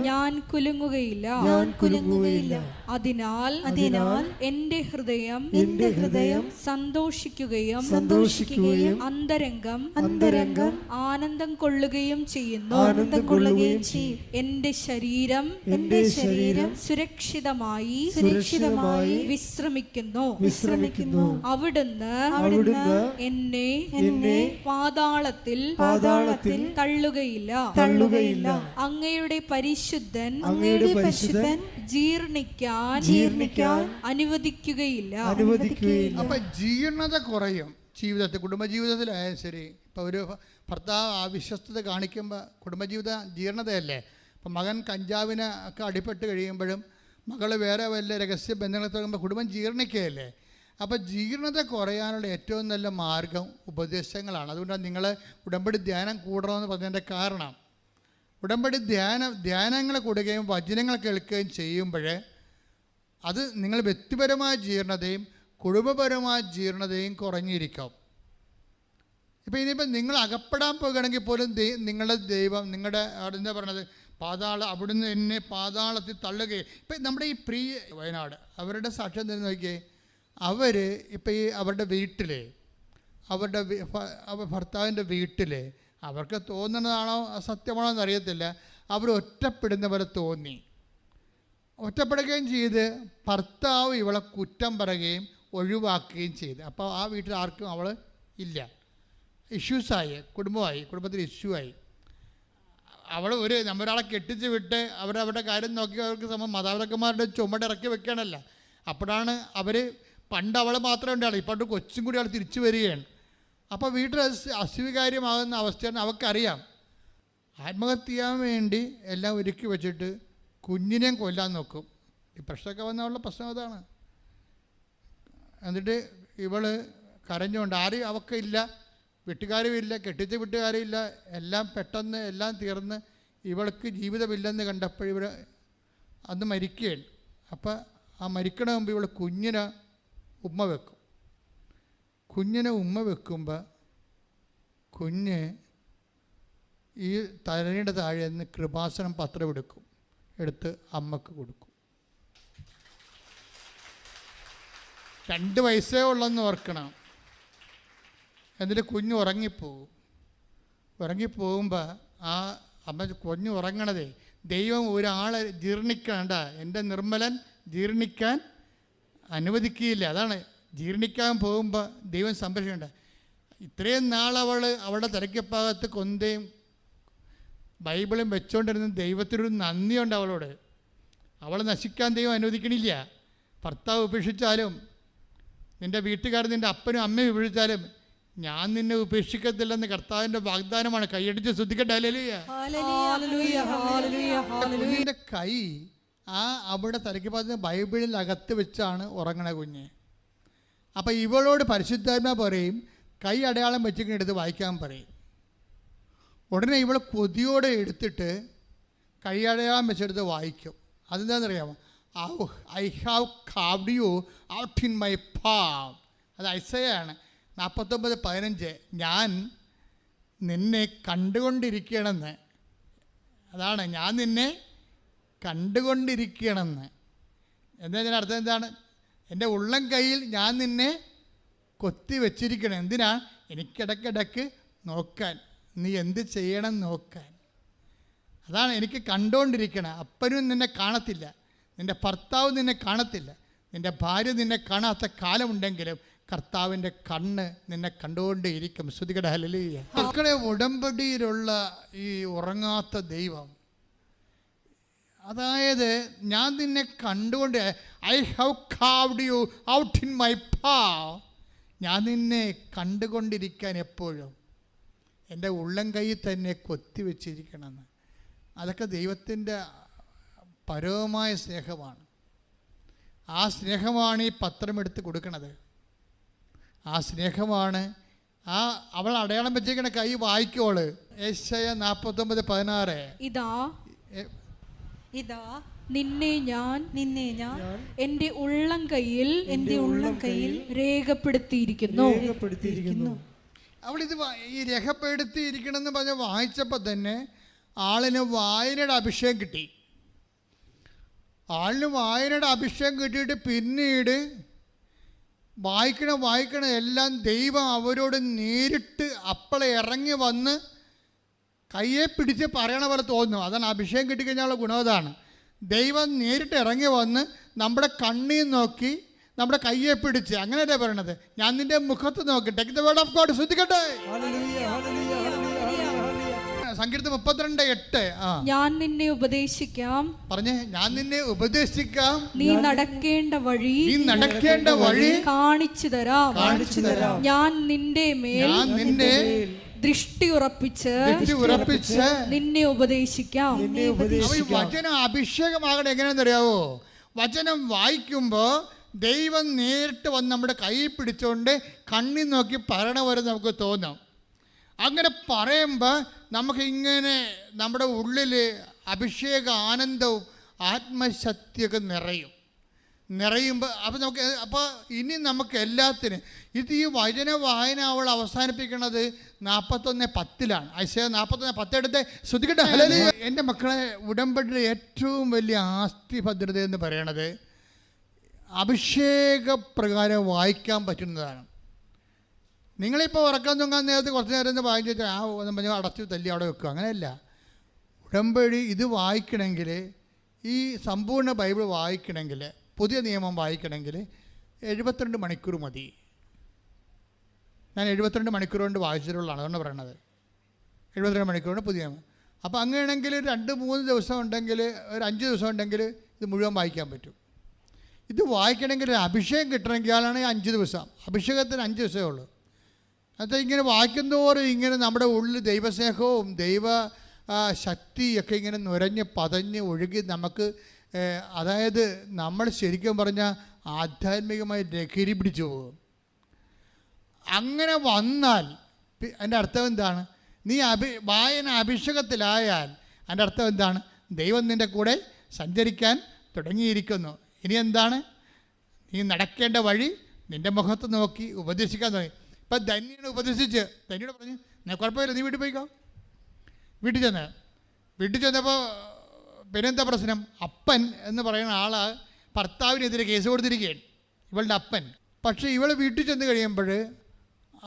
ഞാൻ കുലുങ്ങുകയില്ല. അതിനാൽ എന്റെ ഹൃദയം സന്തോഷിക്കുകയും അന്തരംഗം ആനന്ദം കൊള്ളുകയും ചെയ്യുന്നു. എന്റെ ശരീരം സുരക്ഷിതമായി വിശ്രമിക്കുന്നു. അവിടുന്ന് എന്നെ പാതാളത്തിൽ തള്ളുകയില്ല. അങ്ങയുടെ പരിശുദ്ധൻ ജീർണിക്കാൻ അനുവദിക്കുകയില്ല. അപ്പൊ ജീർണത കുറയും ജീവിതത്തിൽ, കുടുംബജീവിതത്തിലായാലും ശരി. ഇപ്പൊ ഒരു ഭർത്താവ് അവിശ്വസ്തത കാണിക്കുമ്പോൾ കുടുംബജീവിത ജീർണതയല്ലേ. ഇപ്പം മകൻ കഞ്ചാവിന് ഒക്കെ അടിപ്പെട്ട് കഴിയുമ്പോഴും മകൾ വേറെ വല്ല രഹസ്യ ബന്ധങ്ങളെ തുടങ്ങുമ്പോൾ കുടുംബം ജീർണിക്കുകയല്ലേ. അപ്പോൾ ജീർണത കുറയാനുള്ള ഏറ്റവും നല്ല മാർഗം ഉപദേശങ്ങളാണ്. അതുകൊണ്ടാണ് നിങ്ങൾ ഉടമ്പടി ധ്യാനം കൂടണമെന്ന് പറഞ്ഞതിൻ്റെ കാരണം. ഉടമ്പടി ധ്യാനങ്ങൾ കൂടുകയും വചനങ്ങൾ കേൾക്കുകയും ചെയ്യുമ്പോൾ അത് നിങ്ങൾ വ്യക്തിപരമായ ജീർണതയും കുടുംബപരമായ ജീർണതയും കുറഞ്ഞിരിക്കും. ഇപ്പോൾ ഇനിയിപ്പോൾ നിങ്ങൾ അകപ്പെടാൻ പോകുകയാണെങ്കിൽ പോലും നിങ്ങളുടെ ദൈവം നിങ്ങളുടെ എന്താ പറയണത്, അവിടുന്ന് എന്നെ പാതാളത്തിൽ തള്ളുകയും. ഇപ്പം നമ്മുടെ ഈ വയനാട് അവരുടെ സാക്ഷ്യം തന്നെ നോക്കിയേ. അവർ ഇപ്പം ഈ അവരുടെ വീട്ടിൽ ഭർത്താവിൻ്റെ വീട്ടിൽ അവർക്ക് തോന്നുന്നതാണോ സത്യമാണോ എന്നറിയത്തില്ല, അവർ ഒറ്റപ്പെടുന്ന പോലെ തോന്നി. ഒറ്റപ്പെടുകയും ചെയ്ത് ഭർത്താവ് ഇവളെ കുറ്റം പറയുകയും ഒഴിവാക്കുകയും ചെയ്ത്. അപ്പോൾ ആ വീട്ടിൽ ആർക്കും അവൾ ഇല്ല. ഇഷ്യൂസായി, കുടുംബത്തിൽ ഇഷ്യൂ ആയി. അവൾ നമ്മളൊരാളെ കെട്ടിച്ച് വിട്ട് അവരുടെ കാര്യം നോക്കി അവർക്ക് മാതാപിതാക്കന്മാരുടെ ചുമട് ഇറക്കി വെക്കണമല്ല. അപ്പോഴാണ് അവർ പണ്ട് അവൾ മാത്രമേ ഉണ്ടാവുള്ളൂ, ഇപ്പോൾ കൊച്ചും കൂടി അവൾ തിരിച്ചു വരികയാണ്. അപ്പോൾ വീട്ടിൽ അസ്വീകാര്യമാകുന്ന അവസ്ഥയാണ് അവൾക്കറിയാം. ആത്മഹത്യ ചെയ്യാൻ വേണ്ടി എല്ലാം ഒരുക്കി വെച്ചിട്ട് കുഞ്ഞിനെയും കൊല്ലാൻ നോക്കും. ഈ പ്രശ്നമൊക്കെ വന്നുള്ള പ്രശ്നം അതാണ്. എന്നിട്ട് ഇവൾ കരഞ്ഞുകൊണ്ട് ആരും അവൾക്കില്ല, വീട്ടുകാരുമില്ല, കെട്ടിച്ച വീട്ടുകാരുമില്ല, എല്ലാം പെട്ടെന്ന് എല്ലാം തീർന്ന് ഇവൾക്ക് ജീവിതമില്ലെന്ന് കണ്ടപ്പോൾ ഇവർ അന്ന് മരിക്കുകയാണ്. അപ്പം ആ മരിക്കണ മുമ്പ് ഇവൾ കുഞ്ഞിനെ ഉമ്മ വെക്കും. കുഞ്ഞിനെ ഉമ്മ വെക്കുമ്പോൾ കുഞ്ഞ് ഈ തലയുടെ താഴെ നിന്ന് കൃപാസനം പത്രം എടുത്ത് അമ്മക്ക് കൊടുക്കും. 2 വയസ്സേ ഉള്ളെന്ന് ഓർക്കണം. എന്നിട്ട് കുഞ്ഞ് ഉറങ്ങിപ്പോകുമ്പോൾ ആ അമ്മ കുഞ്ഞ് ഉറങ്ങണതേ ദൈവം ഒരാളെ ജീർണിക്കണ്ട, എൻ്റെ നിർമ്മലൻ ജീർണിക്കാൻ അനുവദിക്കുകയില്ല. അതാണ് ജീർണിക്കാൻ പോകുമ്പോൾ ദൈവം സംരക്ഷിക്കേണ്ട. ഇത്രയും നാൾ അവളുടെ തലയ്ക്കഭാഗത്ത് കൊന്തയും ബൈബിളും വെച്ചുകൊണ്ടിരുന്ന ദൈവത്തിനൊരു നന്ദിയുണ്ട് അവളോട്. അവളെ നശിക്കാൻ ദൈവം അനുവദിക്കണില്ല. ഭർത്താവ് ഉപേക്ഷിച്ചാലും, നിൻ്റെ വീട്ടുകാർ നിൻ്റെ അപ്പനും അമ്മയും ഉപേക്ഷിച്ചാലും ഞാൻ നിന്നെ ഉപേക്ഷിക്കത്തില്ലെന്ന് കർത്താവിൻ്റെ വാഗ്ദാനമാണ്. കൈയടിച്ച് ശ്രദ്ധിക്കട്ടെ. കുഞ്ഞിൻ്റെ കൈ അവിടെ തലയ്ക്ക് പറഞ്ഞ ബൈബിളിൽ അകത്ത് വെച്ചാണ് ഉറങ്ങണ കുഞ്ഞ്. അപ്പം ഇവളോട് പരിശുദ്ധാത്മാ പറയും കൈ അടയാളം വെച്ചിങ്ങനെ എടുത്ത് വായിക്കാൻ പറയും. ഉടനെ ഇവൾ കൊതിയോടെ എടുത്തിട്ട് കൈ അടയാളം വെച്ചെടുത്ത് വായിക്കും. അതെന്താണെന്നറിയാമോ? I have carved you out in my palm. അത് ഐസയാണ് 49:15. ഞാൻ നിന്നെ കണ്ടുകൊണ്ടിരിക്കണമെന്ന്. അതാണ് ഞാൻ നിന്നെ കണ്ടുകൊണ്ടിരിക്കണമെന്ന്. എന്നതിന് അർത്ഥം എന്താണ്? എൻ്റെ ഉള്ളം കയ്യിൽ ഞാൻ നിന്നെ കൊത്തി വെച്ചിരിക്കണം. എന്തിനാ? എനിക്കിടക്കിടക്ക് നോക്കാൻ, നീ എന്ത് ചെയ്യണം നോക്കാൻ. അതാണ് എനിക്ക് കണ്ടുകൊണ്ടിരിക്കണം. അപ്പനും നിന്നെ കാണത്തില്ല, നിൻ്റെ ഭർത്താവ് നിന്നെ കാണത്തില്ല, നിൻ്റെ ഭാര്യ നിന്നെ കാണാത്ത കാലമുണ്ടെങ്കിലും കർത്താവിൻ്റെ കണ്ണ് നിന്നെ കണ്ടുകൊണ്ടേയിരിക്കും. ശ്രുതികട ഹല്ലേലൂയ. മക്കളെ, ഉടമ്പടിയിലുള്ള ഈ ഉറങ്ങാത്ത ദൈവം, അതായത് ഞാൻ നിന്നെ കണ്ടുകൊണ്ട്, I have carved you out in my palm, ഞാൻ നിന്നെ കണ്ടുകൊണ്ടിരിക്കാൻ എപ്പോഴും എൻ്റെ ഉള്ളം കൈയിൽ തന്നെ കൊത്തിവെച്ചിരിക്കണമെന്ന്. അതൊക്കെ ദൈവത്തിൻ്റെ പരമമായ സ്നേഹമാണ്. ആ സ്നേഹമാണ് ഈ പത്രമെടുത്ത് കൊടുക്കണത്. ആ സ്നേഹമാണ് അവൾ അടയാളം വെച്ചിരിക്കണ കൈ വായിക്കോള്. യെശയ്യാ 49:16. ഇതാ നിന്നെ ഞാൻ എന്റെ ഉള്ളം കയ്യിൽ രേഖപ്പെടുത്തിയിരിക്കുന്നു. അവളിത് ഈ രേഖപ്പെടുത്തിയിരിക്കണമെന്ന് പറഞ്ഞ് വായിച്ചപ്പോൾ തന്നെ ആളിന് വായനയുടെ അഭിഷേകം കിട്ടി. കിട്ടിയിട്ട് പിന്നീട് വായിക്കണ എല്ലാം ദൈവം അവരോട് നേരിട്ട് അപ്പളെ ഇറങ്ങി വന്ന് കയ്യെ പിടിച്ച് പറയണ പോലെ തോന്നുന്നു. അതാണ് അഭിഷേകം കിട്ടിക്കഴിഞ്ഞാലുള്ള ഗുണം. അതാണ് ദൈവം നേരിട്ട് ഇറങ്ങി വന്ന് നമ്മുടെ കണ്ണിൽ നോക്കി നമ്മുടെ കയ്യെ പിടിച്ച്, അങ്ങനെയല്ലേ പറയണത്? ഞാൻ നിന്റെ മുഖത്ത് നോക്കി. Take the word of god. ശ്രദ്ധിക്കട്ടെ. സങ്കീർത്തനം 32:8. ഞാൻ നിന്നെ ഉപദേശിക്കാം. പറഞ്ഞേ, ഞാൻ നിന്നെ ഉപദേശിക്കാം. നീ നടക്കേണ്ട വഴി കാണിച്ചു തരാം. ഞാൻ നിന്റെ മേൽ ദൃഷ്ടി ഉറപ്പിച്ച് നിന്നെ ഉപദേശിക്കാം. വചനം അഭിഷേകമാകണം. എങ്ങനെയാണെന്നറിയാവോ? വചനം വായിക്കുമ്പോൾ ദൈവം നേരിട്ട് വന്ന് നമ്മുടെ കൈ പിടിച്ചുകൊണ്ട് കണ്ണി നോക്കി പറയണ പോലെ നമുക്ക് തോന്നും. അങ്ങനെ പറയുമ്പോൾ നമുക്കിങ്ങനെ നമ്മുടെ ഉള്ളിൽ അഭിഷേക ആനന്ദവും ആത്മശക്തിയൊക്കെ നിറയുമ്പോൾ അപ്പോൾ ഇനി നമുക്ക് എല്ലാത്തിനും ഇത് ഈ വചന വായന അവൾ അവസാനിപ്പിക്കുന്നത് 41:10. ഐശയ്യാ 41:10 എടുത്ത് ശ്രദ്ധിക്കട്ടെ. എൻ്റെ മക്കളെ, ഉടമ്പടിയുടെ ഏറ്റവും വലിയ ആസ്തി ഭദ്രത എന്ന് പറയണത് അഭിഷേകപ്രകാരം വായിക്കാൻ പറ്റുന്നതാണ്. നിങ്ങളിപ്പോൾ ഉറക്കം തൂങ്ങാൻ നേരത്ത് കുറച്ച് നേരം വായിച്ചു വെച്ചാൽ അടച്ചു തല്ലി അവിടെ വെക്കുക. അങ്ങനെയല്ല. ഉടമ്പടി ഇത് വായിക്കണമെങ്കിൽ, ഈ സമ്പൂർണ്ണ ബൈബിൾ വായിക്കണമെങ്കിൽ, പുതിയ നിയമം വായിക്കണമെങ്കിൽ 72 മണിക്കൂർ മതി. ഞാൻ 72 മണിക്കൂർ കൊണ്ട് വായിച്ചിട്ടുള്ളതാണ്. അതുകൊണ്ട് പറയണത് 72 മണിക്കൂർ കൊണ്ട് പുതിയ നിയമം. അപ്പോൾ അങ്ങനെയാണെങ്കിൽ 2-3 ദിവസം ഉണ്ടെങ്കിൽ, ഒരു 5 ദിവസം ഉണ്ടെങ്കിൽ ഇത് മുഴുവൻ വായിക്കാൻ പറ്റും. ഇത് വായിക്കണമെങ്കിൽ അഭിഷേകം കിട്ടണമെങ്കിലാണ് 5 ദിവസം. അഭിഷേകത്തിന് 5 ദിവസമേ ഉള്ളൂ. എന്നിട്ട് ഇങ്ങനെ വായിക്കുന്നതോറും ഇങ്ങനെ നമ്മുടെ ഉള്ളിൽ ദൈവസ്നേഹവും ദൈവ ശക്തിയൊക്കെ ഇങ്ങനെ നുരഞ്ഞ് പതഞ്ഞ് ഒഴുകി നമുക്ക്, അതായത് നമ്മൾ ശരിക്കും പറഞ്ഞാൽ ആധ്യാത്മികമായി ലഹരി പിടിച്ചു പോകും. അങ്ങനെ വന്നാൽ എൻ്റെ അർത്ഥം എന്താണ്? നീ വായന അഭിഷേകത്തിലായാൽ എൻ്റെ അർത്ഥം എന്താണ്? ദൈവം നിൻ്റെ കൂടെ സഞ്ചരിക്കാൻ തുടങ്ങിയിരിക്കുന്നു. ഇനി എന്താണ്? നീ നടക്കേണ്ട വഴി നിൻ്റെ മുഖത്ത് നോക്കി ഉപദേശിക്കാൻ തുടങ്ങി. ഇപ്പം ധന്യനെ ഉപദേശിച്ച് ധന്യോട് പറഞ്ഞു, കുഴപ്പമില്ല, നീ വീട്ടിൽ പോയിക്കോ. വീട്ടിൽ ചെന്നപ്പോൾ പിന്നെന്താ പ്രശ്നം? അപ്പൻ എന്ന് പറയുന്ന ആൾ ഭർത്താവിനെതിരെ കേസ് കൊടുത്തിരിക്കുകയാണ്, ഇവളുടെ അപ്പൻ. പക്ഷേ ഇവൾ വീട്ടിൽ ചെന്ന് കഴിയുമ്പോൾ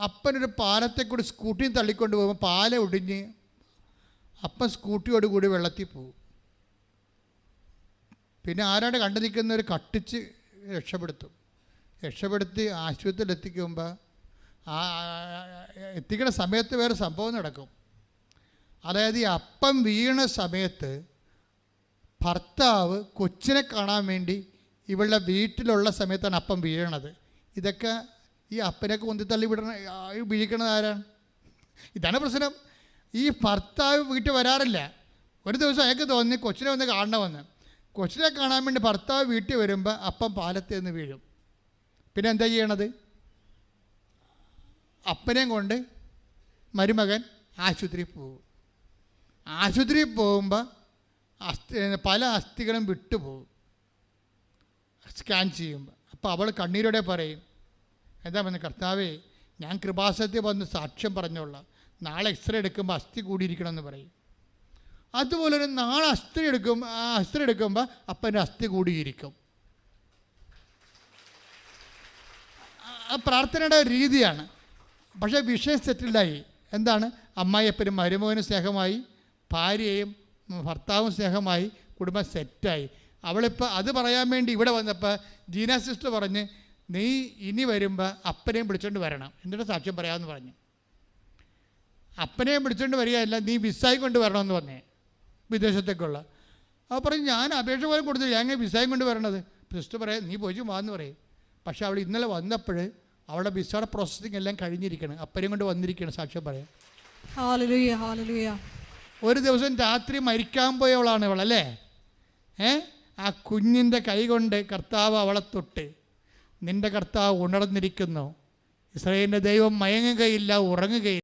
അപ്പനൊരു പാലത്തെക്കൂടി സ്കൂട്ടിയും തള്ളിക്കൊണ്ട് പോകുമ്പോൾ പാല ഒടിഞ്ഞ് അപ്പൻ സ്കൂട്ടിയോട് കൂടി വെള്ളത്തിൽ പോകും. പിന്നെ ആരാണ്ട് കണ്ടു നിൽക്കുന്നവർ കട്ടിച്ച് രക്ഷപ്പെടുത്തി ആശുപത്രിയിൽ എത്തിക്കുമ്പോൾ എത്തിക്കുന്ന സമയത്ത് വേറെ സംഭവം നടക്കും. അതായത് ഈ അപ്പം വീണ സമയത്ത് ഭർത്താവ് കൊച്ചിനെ കാണാൻ വേണ്ടി ഇവളുടെ വീട്ടിലുള്ള സമയത്താണ് അപ്പം വീഴണത്. ഇതൊക്കെ ഈ അപ്പനൊക്കെ ഉന്തിത്തള്ളി വീഴിക്കണത് ആരാണ്? ഇതാണ് പ്രശ്നം. ഈ ഭർത്താവ് വീട്ടിൽ വരാറില്ല. ഒരു ദിവസം അയാൾക്ക് തോന്നി കൊച്ചിനെ വന്ന് കാണണമെന്ന്. കൊച്ചിനെ കാണാൻ വേണ്ടി ഭർത്താവ് വീട്ടിൽ വരുമ്പോൾ അപ്പം പാലത്തിൽ നിന്ന് വീഴും. പിന്നെ എന്താ ചെയ്യണത്? അപ്പനെയും കൊണ്ട് മരുമകൻ ആശുപത്രിയിൽ പോകും. ആശുപത്രിയിൽ പോകുമ്പോൾ പല അസ്ഥികളും വിട്ടുപോകും സ്കാൻ ചെയ്യുമ്പോൾ. അപ്പോൾ അവൾ കണ്ണീരോടെ പറയും, എന്താ പറഞ്ഞ കർത്താവേ, ഞാൻ കൃപാസനത്തിൽ വന്ന് സാക്ഷ്യം പറഞ്ഞോളാം, നാളെ എക്സ്റേ എടുക്കുമ്പോൾ അസ്ഥി കൂടിയിരിക്കണമെന്ന് പറയും. അതുപോലെ ഒരു നാളെ അസ്ഥി എടുക്കുമ്പോൾ അപ്പൻ്റെ അസ്ഥി കൂടിയിരിക്കും. പ്രാർത്ഥനയുടെ രീതിയാണ്. പക്ഷേ വിഷയം സെറ്റിൽഡായി. എന്താണ്? അമ്മായിയപ്പനും മരുമകനും സ്നേഹമായി, ഭാര്യയും ഭർത്താവും സ്നേഹമായി, കുടുംബം സെറ്റായി. അവളിപ്പോൾ അത് പറയാൻ വേണ്ടി ഇവിടെ വന്നപ്പോൾ ജീന സിസ്റ്റർ പറഞ്ഞ്, നീ ഇനി വരുമ്പോൾ അപ്പനെയും വിളിച്ചുകൊണ്ട് വരണം, എന്നിട്ട് സാക്ഷ്യം പറയാമെന്ന് പറഞ്ഞു. അപ്പനെയും വിളിച്ചുകൊണ്ട് വരികയല്ല, നീ വിസായും കൊണ്ട് വരണമെന്ന് പറഞ്ഞേ, വിദേശത്തേക്കുള്ള. അപ്പോൾ പറഞ്ഞു, ഞാൻ അപേക്ഷ പോലും കൊടുത്തില്ല, ഞാൻ വിസായും കൊണ്ട് വരണത്. സിസ്റ്റർ പറയാം, നീ പോയി വാന്ന് പറയും. പക്ഷേ അവൾ ഇന്നലെ വന്നപ്പോൾ അവളുടെ വിസയുടെ പ്രോസസ്സിങ് എല്ലാം കഴിഞ്ഞിരിക്കണം, അപ്പനെയും കൊണ്ട് വന്നിരിക്കണം സാക്ഷ്യം പറയാം. Hallelujah, hallelujah. ഒരു ദിവസം രാത്രി മരിക്കാൻ പോയവളാണ് ഇവളല്ലേ. ആ കുഞ്ഞിൻ്റെ കൈ കൊണ്ട് കർത്താവ് അവളെ തൊട്ട്, നിൻ്റെ കർത്താവ് ഉണർന്നിരിക്കുന്നു, ഇസ്രായേലിൻ്റെ ദൈവം മയങ്ങുകയില്ല, ഉറങ്ങുകയില്ല.